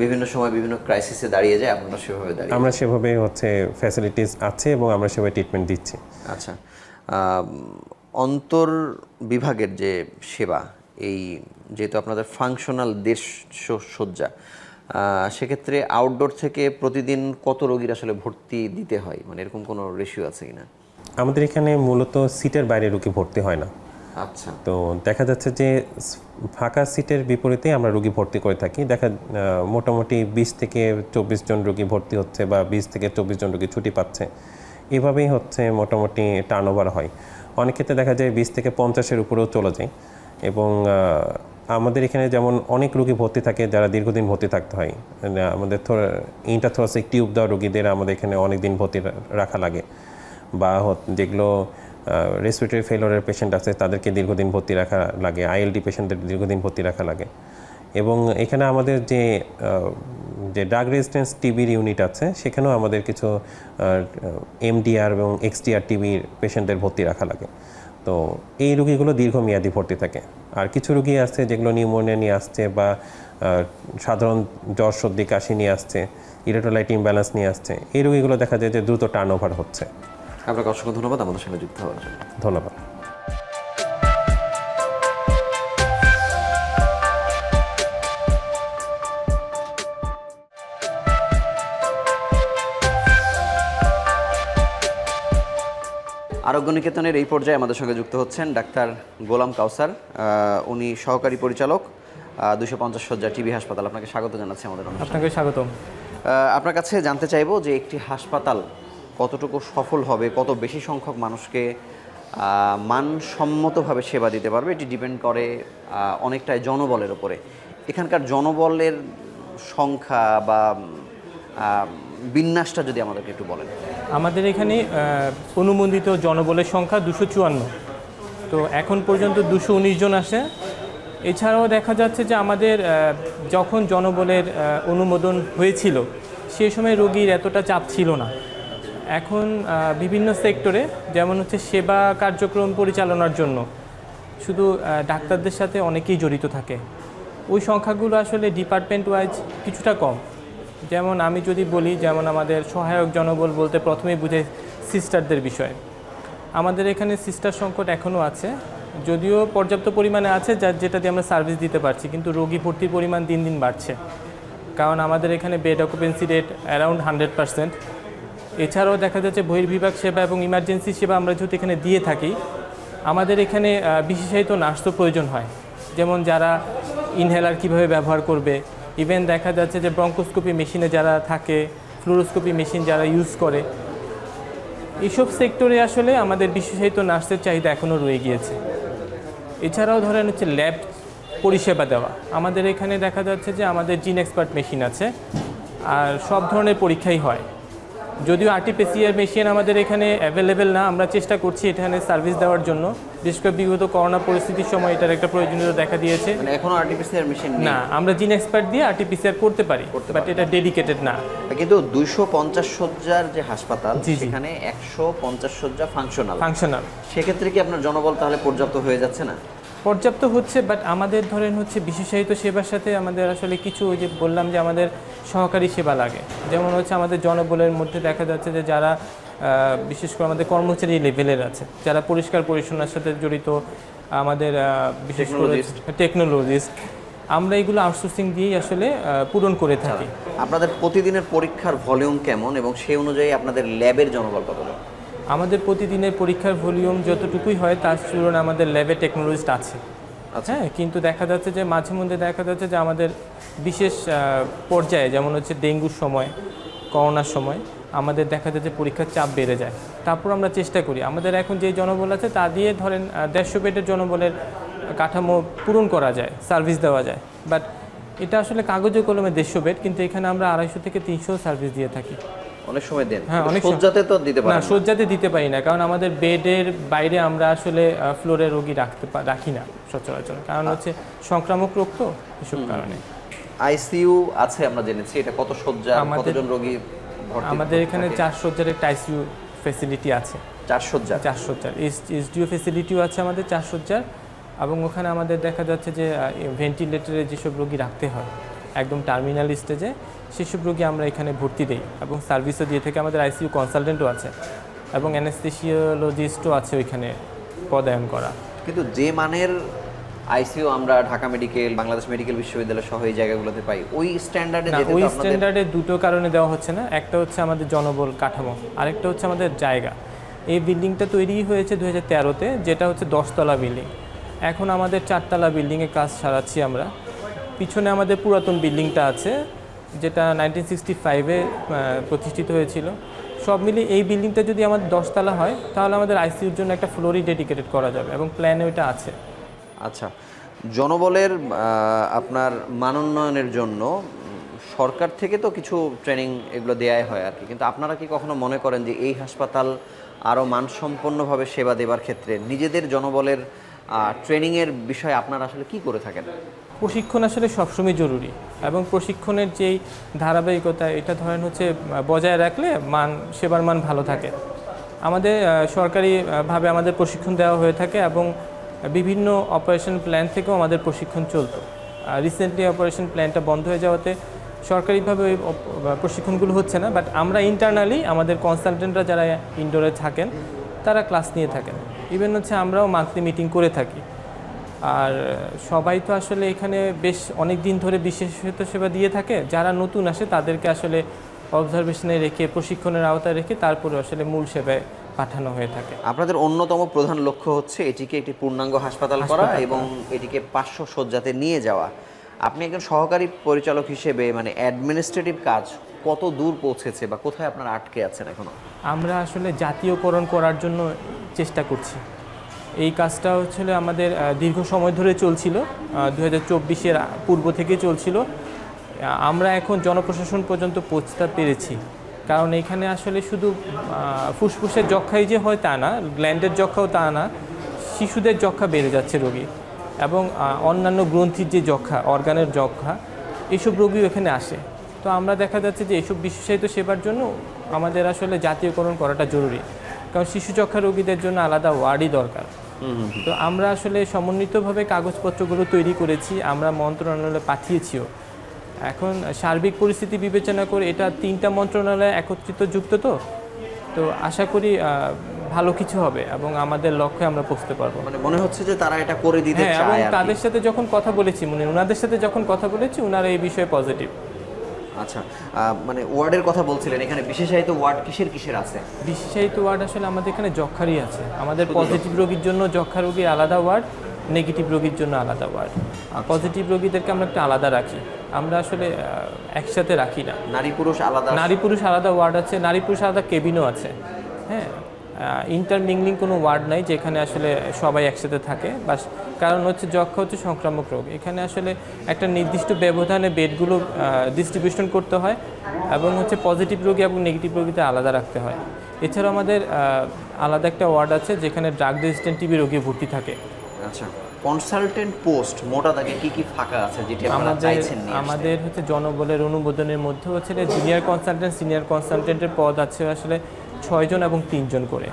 বিভিন্ন সময় বিভিন্ন ক্রাইসিসে দাঁড়িয়ে যায়, আপনারা সেভাবে দাঁড়িয়ে? আমরা সেভাবে হচ্ছে ফ্যাসিলিটিস আছে এবং আমরা সেভাবে ট্রিটমেন্ট দিচ্ছি। আচ্ছা, অন্তর বিভাগের যে সেবা, এই যেহেতু আপনাদের ফাংশনাল দেশ শয্যা, সেক্ষেত্রে আউটডোর থেকে প্রতিদিন কত রোগীর আসলে ভর্তি দিতে হয়? মানে এরকম কোনো রেশিও আছে কিনা? আমাদের এখানে মূলত সিটের বাইরে রোগী ভর্তি হয় না। আচ্ছা, তো দেখা যাচ্ছে যে ফাঁকা সিটের বিপরীতে আমরা রোগী ভর্তি করে থাকি। মোটামুটি 20 থেকে 24 জন রোগী ভর্তি হচ্ছে বা 20 থেকে 24 জন রোগী ছুটি পাচ্ছে, এভাবেই হচ্ছে মোটামুটি টার্নওভার হয়। অনেক ক্ষেত্রে দেখা যায় 20 থেকে 50-এর উপরেও চলে যায়। এবং আমাদের এখানে যেমন অনেক রোগী ভর্তি থাকে যারা দীর্ঘদিন ভর্তি থাকতে হয়। আমাদের ইন্টারথোরাসিক টিউব দেওয়া রোগীদের আমাদের এখানে অনেক দিন ভর্তি রাখা লাগে, বা যেগুলো রেসপিরেটরি ফেলোরের পেশেন্ট আছে তাদেরকে দীর্ঘদিন ভর্তি রাখা লাগে, আইএলডি পেশেন্টদের দীর্ঘদিন ভর্তি রাখা লাগে। এবং এখানে আমাদের যে ড্রাগ রেজিস্ট্যান্স টিবির ইউনিট আছে, সেখানেও আমাদের কিছু এমডিআর এবং এক্সডিআর টিবির পেশেন্টদের ভর্তি রাখা লাগে। তো এই রোগীগুলো দীর্ঘমেয়াদী ভর্তি থাকে। আর কিছু রোগী আছে যেগুলো নিউমোনিয়া নিয়ে আসছে বা সাধারণ জ্বর সর্দি কাশি নিয়ে আসছে, ইলেকট্রোলাইট ইমব্যালেন্স নিয়ে আসছে, এই রোগীগুলো দেখা যায় যে দ্রুত টার্নওভার হচ্ছে। আপনাকে অসংখ্য ধন্যবাদ আমাদের সঙ্গে যুক্ত হওয়ার জন্য। ধন্যবাদ। আরোগ্য নিকেতনের এই পর্যায়ে আমাদের সঙ্গে যুক্ত হচ্ছেন ডাক্তার গোলাম কাউসার। উনি সহকারী পরিচালক 250 শয্যা টিবি হাসপাতাল। আপনাকে স্বাগত জানাচ্ছি আমাদের অনুষ্ঠানে। আপনাকে স্বাগতম। আপনার কাছে জানতে চাইবো যে একটি হাসপাতাল কতটুকু সফল হবে, কত বেশি সংখ্যক মানুষকে মানসম্মতভাবে সেবা দিতে পারবে, এটি ডিপেন্ড করে অনেকটাই জনবলের উপরে। এখানকার জনবলের সংখ্যা বা বিন্যাসটা যদি আমাদেরকে একটু বলেন। আমাদের এখানে অনুমোদিত জনবলের সংখ্যা 254। তো এখন পর্যন্ত 219 জন আসে। এছাড়াও দেখা যাচ্ছে যে আমাদের যখন জনবলের অনুমোদন হয়েছিল সেই সময় রোগীর এতটা চাপ ছিল না। এখন বিভিন্ন সেক্টরে যেমন হচ্ছে সেবা কার্যক্রম পরিচালনার জন্য শুধু ডাক্তারদের সাথে অনেকেই জড়িত থাকে। ওই সংখ্যাগুলো আসলে ডিপার্টমেন্ট ওয়াইজ কিছুটা কম। যেমন আমি যদি বলি, যেমন আমাদের সহায়ক জনবল বলতে প্রথমেই বুঝাই সিস্টারদের বিষয়। আমাদের এখানে সিস্টার সংকট এখনও আছে, যদিও পর্যাপ্ত পরিমাণে আছে যেটা দিয়ে আমরা সার্ভিস দিতে পারছি, কিন্তু রোগী ভর্তির পরিমাণ দিন দিন বাড়ছে। কারণ আমাদের এখানে বেড অকুপেন্সি রেট অ্যারাউন্ড 100%। এছাড়াও দেখা যাচ্ছে বহির্বিভাগ সেবা এবং ইমার্জেন্সি সেবা আমরা যেহেতু এখানে দিয়ে থাকি, আমাদের এখানে বিশেষায়িত নার্সও প্রয়োজন হয়। যেমন যারা ইনহেলার কীভাবে ব্যবহার করবে, ইভেন দেখা যাচ্ছে যে ব্রঙ্কোস্কোপি মেশিনে যারা থাকে, ফ্লুরোস্কোপি মেশিন যারা ইউজ করে, এইসব সেক্টরে আসলে আমাদের বিশেষায়িত নার্সের চাহিদা এখনও রয়ে গিয়েছে। এছাড়াও ধরেন হচ্ছে ল্যাব পরিষেবা দেওয়া। আমাদের এখানে দেখা যাচ্ছে যে আমাদের জিন এক্সপার্ট মেশিন আছে আর সব ধরনের পরীক্ষাই হয়। যদিও আরটিপিসিআর মেশিন আমাদের এখানে অ্যাভেলেবেল না, আমরা চেষ্টা করছি এখানে সার্ভিস দেওয়ার জন্য। বিশেষ করে বিগত করোনা পরিস্থিতির সময় এটার একটা প্রয়োজনীয়তা দেখা দিয়েছে। মানে এখনো আরটিপিসিআর মেশিন না, আমরা জিন এক্সপার্ট দিয়ে আরটিপিসিআর করতে পারি, বাট এটা ডেডিকেটেড না। কিন্তু 250 শয্যার যে হাসপাতাল, সেখানে 150 শয্যা ফাংশনাল। সেক্ষেত্রে কি আপনার জনবল তাহলে পর্যাপ্ত হয়ে যাচ্ছে না? পর্যাপ্ত হচ্ছে, বাট আমাদের ধরেন হচ্ছে বিশেষায়িত সেবার সাথে আমাদের আসলে কিছু, ওই যে বললাম যে আমাদের সহকারী সেবা লাগে। যেমন হচ্ছে আমাদের জনবলের মধ্যে দেখা যাচ্ছে যে যারা বিশেষ করে আমাদের কর্মচারী লেভেলের আছে, যারা পরিষ্কার পরিচ্ছন্নতার সাথে জড়িত, আমাদের বিশেষ করে টেকনোলজিস্ট, আমরা এগুলো আউটসোর্সিং দিয়েই আসলে পূরণ করে থাকি। আপনাদের প্রতিদিনের পরীক্ষার ভলিউম কেমন এবং সেই অনুযায়ী আপনাদের ল্যাবের জনবল কতজন? আমাদের প্রতিদিনের পরীক্ষার ভলিউম যতটুকুই হয় তার তুলনায় আমাদের ল্যাবে টেকনোলজিস্ট আছে। হ্যাঁ, কিন্তু দেখা যাচ্ছে যে মাঝে মধ্যে দেখা যাচ্ছে যে আমাদের বিশেষ পর্যায়ে, যেমন হচ্ছে ডেঙ্গুর সময়, করোনার সময় আমাদের দেখা যাচ্ছে পরীক্ষার চাপ বেড়ে যায়। তারপর আমরা চেষ্টা করি, আমাদের এখন যে জনবল আছে তা দিয়ে ধরেন 150 বেডের জনবলের কাঠামো পূরণ করা যায়, সার্ভিস দেওয়া যায়। বাট এটা আসলে কাগজে কলমে 150 বেড, কিন্তু এখানে আমরা 250 থেকে 300 সার্ভিস দিয়ে থাকি। অনেক সময় দেন? হ্যাঁ, অনেক সজ্জাতে তো দিতে পারেন না, সজ্জাতে দিতে পারি না, কারণ আমাদের বেডের বাইরে আমরা আসলে ফ্লোরে রোগী রাখি না সচরাচর, কারণ হচ্ছে সংক্রামক রোগ তো, এসব কারণে। আইসিইউ আছে আমরা জেনেছি, এটা কত সজ্জা, কতজন রোগী ভর্তি? আমাদের এখানে 4 সজ্জার একটা আইসিইউ ফ্যাসিলিটি আছে। 4 সজ্জা? 4 সজ্জার এসডিও ফ্যাসিলিটিও আছে আমাদের 4 সজ্জার, এবং ওখানে আমাদের দেখা যাচ্ছে যে ভেন্টিলেটরে যেসব রোগী রাখতে হয় একদম টার্মিনাল স্টেজে, সেসব রোগী আমরা এখানে ভর্তি দিই এবং সার্ভিসও দিয়ে থাকি। আমাদের আইসিইউ কনসালটেন্টও আছে এবং অ্যানেস্থেসিওলজিস্টও আছে ওইখানে পদায়ন করা। কিন্তু যে মানের আইসিইউ আমরা ঢাকা মেডিকেল, বাংলাদেশ মেডিকেল বিশ্ববিদ্যালয় সহ এই জায়গাগুলোতে পাই, ওই স্ট্যান্ডার্ডে যেতে তো ওই আপনাদের... স্ট্যান্ডার্ডে দুটো কারণে দেওয়া হচ্ছে না। একটা হচ্ছে আমাদের জনবল কাঠামো, আরেকটা হচ্ছে আমাদের জায়গা। এই বিল্ডিংটা তৈরি হয়েছে 2013-তে, যেটা হচ্ছে 10 তলা বিল্ডিং। এখন আমাদের 4 তলা বিল্ডিংয়ে কাজ সারাচ্ছি আমরা। পিছনে আমাদের পুরাতন বিল্ডিংটা আছে, যেটা 1965-এ প্রতিষ্ঠিত হয়েছিল। সব মিলিয়ে এই বিল্ডিংটা যদি আমাদের 10 তলা হয়, তাহলে আমাদের আইসিইউর জন্য একটা ফ্লোরই ডেডিকেটেড করা যাবে এবং প্ল্যানে ওইটা আছে। আচ্ছা, জনবলের আপনার মানোন্নয়নের জন্য সরকার থেকে তো কিছু ট্রেনিং এগুলো দেয়াই হয় আর কি, কিন্তু আপনারা কি কখনো মনে করেন যে এই হাসপাতাল আরও মানসম্পন্নভাবে সেবা দেবার ক্ষেত্রে নিজেদের জনবলের ট্রেনিংয়ের বিষয়ে আপনারা আসলে কি করে থাকেন? প্রশিক্ষণ আসলে সবসময় জরুরি, এবং প্রশিক্ষণের যেই ধারাবাহিকতা, এটা ধরেন হচ্ছে বজায় রাখলে সেবার মান ভালো থাকে। আমাদের সরকারিভাবে আমাদের প্রশিক্ষণ দেওয়া হয়ে থাকে এবং বিভিন্ন অপারেশন প্ল্যান থেকেও আমাদের প্রশিক্ষণ চলতো। রিসেন্টলি অপারেশন প্ল্যানটা বন্ধ হয়ে যাওয়াতে সরকারিভাবে ওই প্রশিক্ষণগুলো হচ্ছে না, বাট আমরা ইন্টারনালি আমাদের কনসালটেন্টরা যারা ইনডোরে থাকেন তারা ক্লাস নিয়ে থাকেন। ইভেন হচ্ছে আমরাও মান্থলি মিটিং করে থাকি। আর সবাই তো আসলে এখানে বেশ অনেক দিন ধরে বিশেষত সেবা দিয়ে থাকে, যারা নতুন আসে তাদেরকে আসলে অবজারভেশনে রেখে, প্রশিক্ষণের আওতায় রেখে তারপরে আসলে মূল সেবায় পাঠানো হয়ে থাকে। আপনাদের অন্যতম প্রধান লক্ষ্য হচ্ছে এটিকে একটি পূর্ণাঙ্গ হাসপাতাল করা এবং এটিকে 500 শয্যাতে নিয়ে যাওয়া। আপনি একজন সহকারী পরিচালক হিসেবে মানে অ্যাডমিনিস্ট্রেটিভ কাজ কত দূর পৌঁছেছে বা কোথায় আপনারা আটকে আছেন এখনো? আমরা আসলে জাতীয়করণ করার জন্য চেষ্টা করছি। এই কাজটা হচ্ছে আমাদের দীর্ঘ সময় ধরে চলছিল, 2024-এর পূর্ব থেকে চলছিল। আমরা এখন জনপ্রশাসন পর্যন্ত পৌঁছতে পেরেছি, কারণ এখানে আসলে শুধু ফুসফুসের যক্ষাই যে হয় তা না, গ্ল্যান্ডের যক্ষাও তা না, শিশুদের যক্ষা বেড়ে যাচ্ছে রোগী, এবং অন্যান্য গ্রন্থির যে যক্ষা, অর্গানের যক্ষা, এইসব রোগীও এখানে আসে। তো আমরা দেখা যাচ্ছে যে এইসব বিশেষায়িত সেবার জন্য আমাদের আসলে জাতীয়করণ করাটা জরুরি, কারণ শিশু যক্ষা রোগীদের জন্য আলাদা ওয়ার্ডই দরকার। তো আমরা আসলে সমন্বিতভাবে কাগজপত্রগুলো তৈরি করেছি, আমরা মন্ত্রণালয়ে পাঠিয়েছিও। এখন সার্বিক পরিস্থিতি বিবেচনা করে এটা 3টা মন্ত্রণালয় একত্রিত যুক্ত, তো আশা করি ভালো কিছু হবে এবং আমাদের লক্ষ্যে আমরা পৌঁছতে পারবো। মানে মনে হচ্ছে যে তারা এটা করে দিতে চায়। এবং তাদের সাথে যখন কথা বলেছি, ওনাদের সাথে যখন কথা বলেছি, ওনারা এই বিষয়ে পজিটিভ। আচ্ছা, মানে ওয়ার্ডের কথা বলছিলেন, এখানে বিশেষায়িত ওয়ার্ড কিসের আছে? বিশেষায়িত ওয়ার্ড আসলে আমাদের এখানে যক্ষারই আছে। আমাদের পজিটিভ রোগীর জন্য যক্ষা রোগীর আলাদা ওয়ার্ড, নেগেটিভ রোগীর জন্য আলাদা ওয়ার্ড। পজিটিভ রোগীদেরকে আমরা একটু আলাদা রাখি, আমরা আসলে একসাথে রাখি না। নারী পুরুষ আলাদা ওয়ার্ড আছে, নারী পুরুষ আলাদা কেবিনও আছে। হ্যাঁ, ইন্টারমিংলিং কোনো ওয়ার্ড নাই যেখানে আসলে সবাই একসাথে থাকে। বাস কারণ হচ্ছে যক্ষা হচ্ছে সংক্রামক রোগ, এখানে আসলে একটা নির্দিষ্ট ব্যবধানে বেডগুলো ডিস্ট্রিবিউশন করতে হয় এবং হচ্ছে পজিটিভ রোগী এবং নেগেটিভ রোগীতে আলাদা রাখতে হয়। এছাড়াও আমাদের আলাদা একটা ওয়ার্ড আছে যেখানে ড্রাগ রেজিস্ট্যান্ট টিবি রোগী ভর্তি থাকে। আচ্ছা, কনসালটেন্ট পোস্ট মোটা দাগে কি ফাঁকা আছে যেটা আপনারা চাইছেন? আমাদের হচ্ছে জনবলের অনুমোদনের মধ্যে হচ্ছে জুনিয়র কনসালটেন্ট, সিনিয়র কনসালটেন্টের পদ আছে আসলে 6 জন এবং 3 জন করে।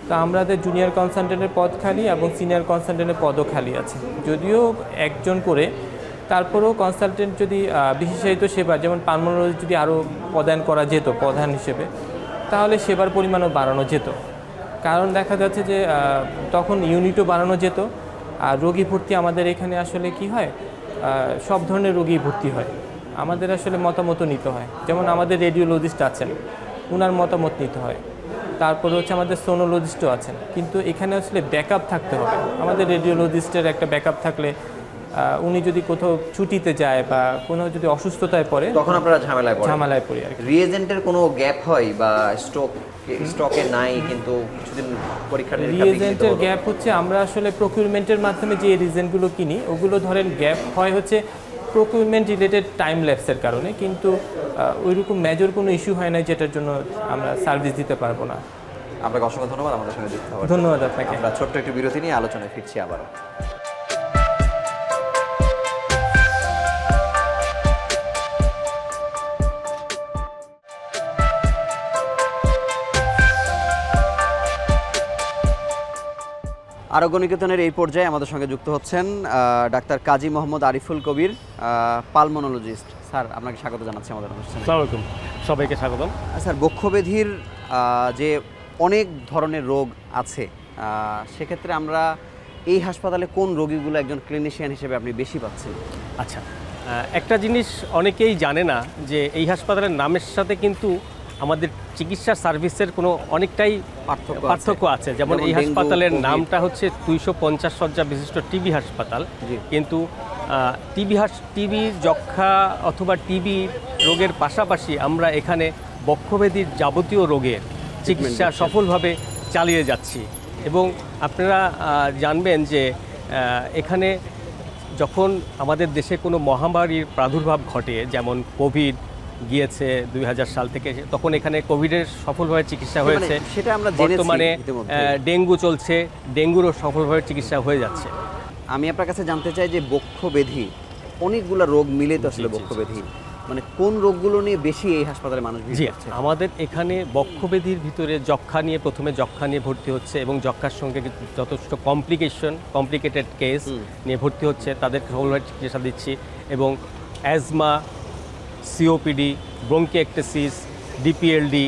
তো আমাদের জুনিয়র কনসালটেন্টের পদ খালি এবং সিনিয়র কনসালটেন্টের পদও খালি আছে, যদিও 1 জন করে। তারপরেও কনসালটেন্ট যদি বিশেষায়িত সেবা যেমন পালমোনোলজি যদি আরও পদায়ন করা যেত প্রধান হিসেবে, তাহলে সেবার পরিমাণও বাড়ানো যেত। কারণ দেখা যাচ্ছে যে তখন ইউনিটও বাড়ানো যেত। আর রোগী ভর্তি আমাদের এখানে আসলে কি হয়, সব ধরনের রোগী ভর্তি হয়। আমাদের আসলে মতামত নিতে হয়, যেমন আমাদের রেডিওলজিস্ট আছেন, ওনার মতামত নিতে হয়। তারপরে হচ্ছে আমাদের সোনোলজিস্টও আছেন, কিন্তু এখানে আসলে ব্যাকআপ থাকতে হবে। আমাদের রেডিওলজিস্টের একটা ব্যাকআপ থাকলে উনি যদি কোথাও ছুটিতে যায় বা কোনো যদি অসুস্থতায় পড়ে তখন আপনারা ঝামেলায় পড়ি আর কি। রিএজেন্টের কোনো গ্যাপ হয় বা স্টকে নাই কিন্তু কিছুদিন পরীক্ষা রিএজেন্টের গ্যাপ হচ্ছে আমরা আসলে প্রকিউরমেন্টের মাধ্যমে যে রিজেন্টগুলো কিনি ওগুলো ধরেন গ্যাপ হয় হচ্ছে প্রকিউরমেন্ট রিলেটেড টাইম ল্যাপসের কারণে, কিন্তু ওইরকম মেজর কোনো ইস্যু হয় না যেটার জন্য আমরা সার্ভিস দিতে পারবো না। আপনাকে অসংখ্য ধন্যবাদ আমাদের সঙ্গে যুক্ত হওয়ার। ধন্যবাদ আপনাকে। আমরা ছোট্ট একটু বিরতি নিয়ে আলোচনায় ফিরছি আবারও। আরোগ্য নিকেতনের এই পর্যায়ে আমাদের সঙ্গে যুক্ত হচ্ছেন ডাক্তার কাজী মোহাম্মদ আরিফুল কবির, পালমোনোলজিস্ট। স্যার, আপনাকে স্বাগত জানাচ্ছি আমাদের অনুষ্ঠানে। আসসালামু আলাইকুম, সবাইকে স্বাগতম। স্যার, বক্ষব্যাধির যে অনেক ধরনের রোগ আছে, সেক্ষেত্রে আমরা এই হাসপাতালে কোন রোগীগুলো একজন ক্লিনিশিয়ান হিসেবে আপনি বেশি পাচ্ছেন? আচ্ছা, একটা জিনিস অনেকেই জানে না যে এই হাসপাতালের নামের সাথে কিন্তু আমাদের চিকিৎসা সার্ভিসের কোনো অনেকটাই পার্থক্য আছে। যেমন এই হাসপাতালের নামটা হচ্ছে 250 শয্যা বিশিষ্ট টিবি হাসপাতাল, কিন্তু টিবি যক্ষ্মা অথবা টিবি রোগের পাশাপাশি আমরা এখানে বক্ষব্যাধির যাবতীয় রোগের চিকিৎসা সফলভাবে চালিয়ে যাচ্ছি। এবং আপনারা জানবেন যে এখানে যখন আমাদের দেশে কোনো মহামারীর প্রাদুর্ভাব ঘটে, যেমন কোভিড গিয়েছে 2000 সাল থেকে, তখন এখানে কোভিডের সফলভাবে চিকিৎসা হয়েছে। সেটা আমরা বর্তমানে ডেঙ্গু চলছে, ডেঙ্গুরও সফলভাবে চিকিৎসা হয়ে যাচ্ছে। আমি আপনার কাছে জানতে চাই যে বক্ষব্যাধি, অনেকগুলো রোগ মিলে তো আসলে বক্ষব্যাধি, মানে কোন রোগগুলো নিয়ে বেশি এই হাসপাতালে মানুষ ভিড় করছে? আমাদের এখানে বক্ষব্যাধির ভিতরে প্রথমে যক্ষ্মা নিয়ে ভর্তি হচ্ছে এবং যক্ষ্মার সঙ্গে যথেষ্ট কমপ্লিকেটেড কেস নিয়ে ভর্তি হচ্ছে, তাদেরকে সফলভাবে চিকিৎসা দিচ্ছি। এবং অ্যাজমা, সিওপিডি, ব্রঙ্কিয়েক্টেসিস, ডিপিএলডি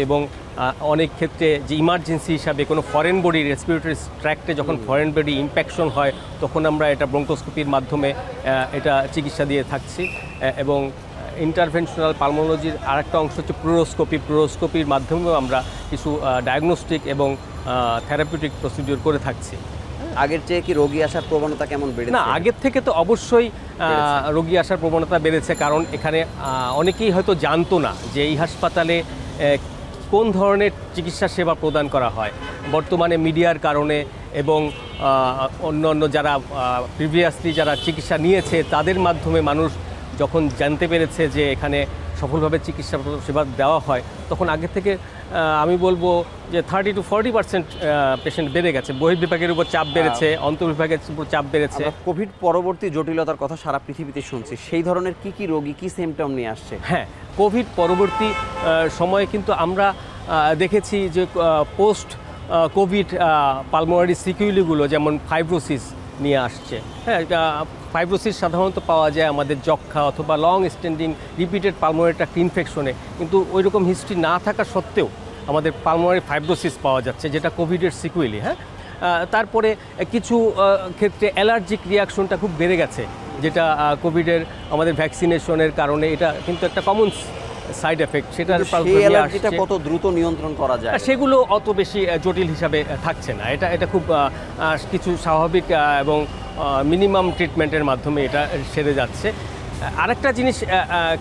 এবং অনেক ক্ষেত্রে যে ইমার্জেন্সি হিসাবে কোনো ফরেন বডি রেসপিরেটরি ট্র্যাক্টে যখন ফরেন বডি ইনফেকশন হয় তখন আমরা এটা ব্রঙ্কোস্কোপির মাধ্যমে এটা চিকিৎসা দিয়ে থাকছি। এবং ইন্টারভেনশনাল পালমোলজির আরেকটা অংশ হচ্ছে প্লুরোস্কোপির মাধ্যমেও আমরা কিছু ডায়াগনস্টিক এবং থেরাপিউটিক প্রসিডিওর করে থাকছি। আগের চেয়ে কি রোগী আসার প্রবণতা কেমন বেড়েছে? না, আগের থেকে তো অবশ্যই রোগী আসার প্রবণতা বেড়েছে, কারণ এখানে অনেকেই হয়তো জানতো না যে এই হাসপাতালে কোন ধরনের চিকিৎসা সেবা প্রদান করা হয়। বর্তমানে মিডিয়ার কারণে এবং অন্য যারা প্রিভিয়াসলি যারা চিকিৎসা নিয়েছে তাদের মাধ্যমে মানুষ যখন জানতে পেরেছে যে এখানে সফলভাবে চিকিৎসা সেবা দেওয়া হয়, তখন আগে থেকে আমি বলবো যে 30 to 40% পেশেন্ট বেড়ে গেছে। বহির্বিভাগের উপর চাপ বেড়েছে, অন্তর্বিভাগের উপর চাপ বেড়েছে। কোভিড পরবর্তী জটিলতার কথা সারা পৃথিবীতে শুনছি, সেই ধরনের কি রোগী, কি সিমটম নিয়ে আসছে? হ্যাঁ, কোভিড পরবর্তী সময়ে কিন্তু আমরা দেখেছি যে পোস্ট কোভিড পালমোনারি সিকুইলিগুলো যেমন ফাইব্রোসিস নিয়ে আসছে। হ্যাঁ, ফাইব্রোসিস সাধারণত পাওয়া যায় আমাদের যক্ষ্মা অথবা long standing repeated pulmonary tract ইনফেকশনে, কিন্তু ওই রকম হিস্ট্রি না থাকা সত্ত্বেও আমাদের পালমোনারি ফাইব্রোসিস পাওয়া যাচ্ছে, যেটা কোভিডের সিকুইলি। হ্যাঁ, তারপরে কিছু ক্ষেত্রে অ্যালার্জিক রিয়াকশনটা খুব বেড়ে গেছে, যেটা কোভিডের আমাদের ভ্যাকসিনেশনের কারণে এটা কিন্তু একটা কমন সাইড এফেক্ট। সেটার কত দ্রুত নিয়ন্ত্রণ করা যায় সেগুলো অত বেশি জটিল হিসাবে থাকছে না। এটা খুব কিছু স্বাভাবিক এবং মিনিমাম ট্রিটমেন্টের মাধ্যমে এটা সেরে যাচ্ছে। আরেকটা জিনিস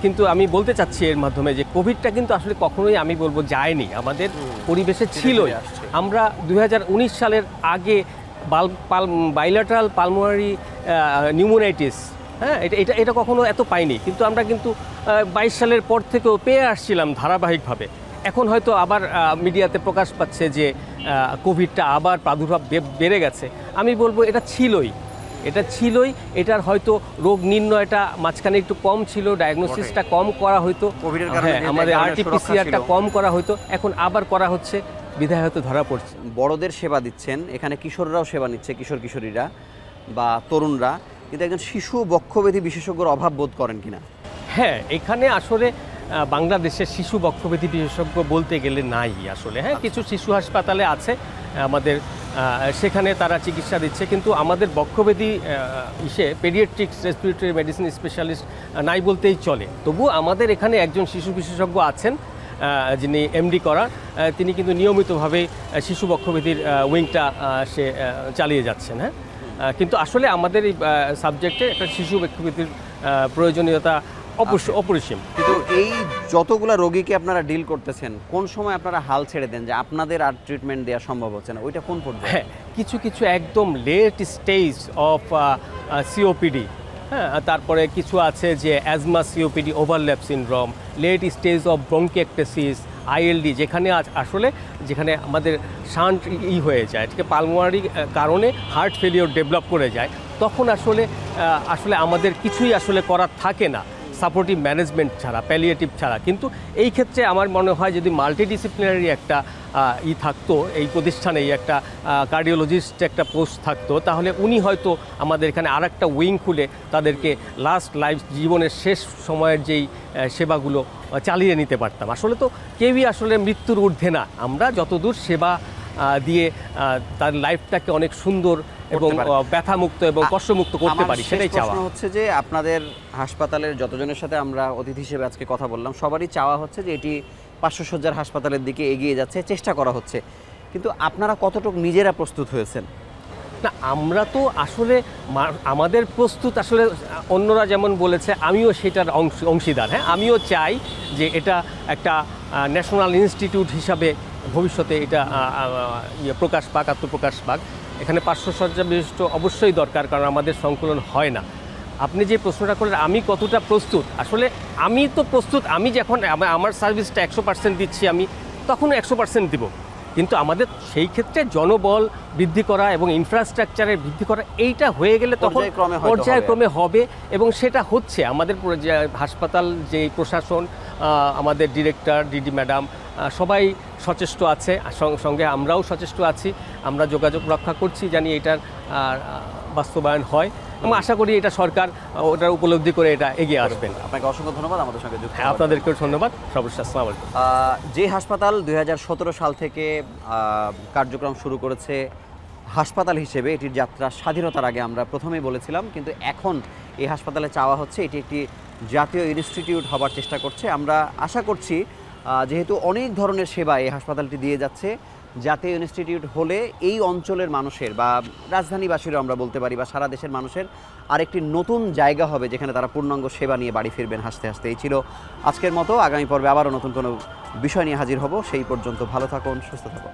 কিন্তু আমি বলতে চাচ্ছি এর মাধ্যমে যে কোভিডটা কিন্তু আসলে কখনোই আমি বলবো যায়নি, আমাদের পরিবেশে ছিলই। আমরা 2019 সালের আগে বাইলেটারাল পালমোনারি নিউমোনাইটিস, হ্যাঁ, এটা কখনো এত পাইনি, কিন্তু আমরা কিন্তু 22 সালের পর থেকেও পেয়ে আসছিলাম ধারাবাহিকভাবে। এখন হয়তো আবার মিডিয়াতে প্রকাশ পাচ্ছে যে কোভিডটা আবার প্রাদুর্ভাব বেড়ে গেছে। আমি বলবো এটা ছিলই, এটার হয়তো রোগ নির্ণয়টা মাঝখানে একটু কম ছিল, ডায়াগনোসিসটা কম করা হয়তো, আমাদের আরটিপিসিআরটা কম করা হয়তো, এখন আবার করা হচ্ছে, বিধায় হয়তো ধরা পড়ছে। বড়দের সেবা দিচ্ছেন, এখানে কিশোররাও সেবা নিচ্ছে, কিশোর কিশোরীরা বা তরুণরা, কিন্তু একজন শিশু বক্ষব্যাধি বিশেষজ্ঞর অভাব বোধ করেন কিনা? হ্যাঁ, এখানে আসলে বাংলাদেশের শিশু বক্ষব্যাধি বিশেষজ্ঞ বলতে গেলে নাই আসলে। হ্যাঁ, কিছু শিশু হাসপাতালে আছে, আমাদের সেখানে তারা চিকিৎসা দিচ্ছে, কিন্তু আমাদের বক্ষব্যাধি পেডিয়াট্রিক্স রেসপিরেটরি মেডিসিন স্পেশালিস্ট নাই বলতেই চলে। তবু আমাদের এখানে একজন শিশু বিশেষজ্ঞ আছেন যিনি এমডি করা, তিনি কিন্তু নিয়মিতভাবে শিশু বক্ষব্যাধির উইংটা সে চালিয়ে যাচ্ছেন। হ্যাঁ, কিন্তু আসলে আমাদের এই সাবজেক্টে একটা শিশু বক্ষব্যাধির প্রয়োজনীয়তা অপরিসীম। কিন্তু এই যতগুলা রোগীকে আপনারা ডিল করতেছেন, কোন সময় আপনারা হাল ছেড়ে দেন যে আপনাদের আর ট্রিটমেন্ট দেওয়া সম্ভব হচ্ছে না, ওইটা কোন পর্যায়ে? হ্যাঁ, কিছু কিছু একদম লেট স্টেজ অফ সিওপিডি, হ্যাঁ, তারপরে কিছু আছে যে asthma COPD overlap syndrome, late stage of bronchiectasis, ILD, যেখানে আমাদের শান্ট হয়ে যায়, ঠিক আছে, পালমোনারি কারণে হার্ট ফেলিওর ডেভেলপ করে যায়, তখন আসলে আমাদের কিছুই আসলে করার থাকে না সাপোর্টিভ ম্যানেজমেন্ট ছাড়া, প্যালিয়েটিভ ছাড়া। কিন্তু এই ক্ষেত্রে আমার মনে হয় যদি মাল্টিডিসিপ্লিনারি একটা থাকতো এই প্রতিষ্ঠানে, একটা কার্ডিওলজিস্ট একটা পোস্ট থাকতো, তাহলে উনি হয়তো আমাদের এখানে আর একটা উইং খুলে তাদেরকে লাস্ট লাইফ, জীবনের শেষ সময়ের যেই সেবাগুলো চালিয়ে নিতে পারতাম। আসলে তো কেউই আসলে মৃত্যুর ঊর্ধ্বে না, আমরা যতদূর সেবা দিয়ে তার লাইফটাকে অনেক সুন্দর এবং ব্যথামুক্ত এবং কষ্টমুক্ত করতে পারি, সেটাই চাওয়া। প্রশ্ন হচ্ছে যে আপনাদের হাসপাতালের যতজনের সাথে আমরা অতিথি হিসেবে আজকে কথা বললাম, সবারই চাওয়া হচ্ছে যে এটি 500 শয্যার হাসপাতালের দিকে এগিয়ে যাচ্ছে, চেষ্টা করা হচ্ছে, কিন্তু আপনারা কতটুকু নিজেরা প্রস্তুত হয়েছেন? না, আমরা তো আসলে আমাদের প্রস্তুত, আসলে অন্যরা যেমন বলেছে আমিও সেটার অংশীদার। হ্যাঁ, আমিও চাই যে এটা একটা ন্যাশনাল ইনস্টিটিউট হিসাবে ভবিষ্যতে এটা প্রকাশ পাক, আত্মপ্রকাশ পাক। এখানে 500 শয্যা বিশিষ্ট অবশ্যই দরকার, কারণ আমাদের সংকলন হয় না। আপনি যে প্রশ্নটা করলেন আমি কতটা প্রস্তুত, আসলে আমি তো প্রস্তুত, আমি যখন আমার সার্ভিসটা 100% দিচ্ছি, আমি তখন 100% দিব, কিন্তু আমাদের সেই ক্ষেত্রে জনবল বৃদ্ধি করা এবং ইনফ্রাস্ট্রাকচারের বৃদ্ধি করা, এইটা হয়ে গেলে তখন পর্যায়ক্রমে হবে, এবং সেটা হচ্ছে। আমাদের হাসপাতাল যে প্রশাসন, আমাদের ডিরেক্টর, ডিডি ম্যাডাম, সবাই সচেষ্ট আছে, সঙ্গে আমরাও সচেষ্ট আছি, আমরা যোগাযোগ রক্ষা করছি, জানি এটার বাস্তবায়ন হয়, এবং আশা করি এটা সরকার ওটার উপলব্ধি করে এটা এগিয়ে আসবেন। আপনাকে অসংখ্য ধন্যবাদ আমাদের সঙ্গে যুক্ত হওয়ার। আপনাদেরকেও ধন্যবাদ। সর্বশেষ আসসালামু আলাইকুম। যে হাসপাতাল 2017 সাল থেকে কার্যক্রম শুরু করেছে হাসপাতাল হিসেবে, এটির যাত্রা স্বাধীনতার আগে আমরা প্রথমেই বলেছিলাম, কিন্তু এখন এই হাসপাতালে চাওয়া হচ্ছে এটি একটি জাতীয় ইনস্টিটিউট হবার চেষ্টা করছে। আমরা আশা করছি যেহেতু অনেক ধরনের সেবা এই হাসপাতালটি দিয়ে যাচ্ছে, জাতীয় ইনস্টিটিউট হলে এই অঞ্চলের মানুষের বা রাজধানীবাসীরও আমরা বলতে পারি বা সারা দেশের মানুষের আরেকটি নতুন জায়গা হবে যেখানে তারা পূর্ণাঙ্গ সেবা নিয়ে বাড়ি ফিরবেন হাসতে হাসতে। এই ছিল আজকের মতো। আগামী পর্বে আবারও নতুন কোনো বিষয় নিয়ে হাজির হব। সেই পর্যন্ত ভালো থাকুন, সুস্থ থাকুন।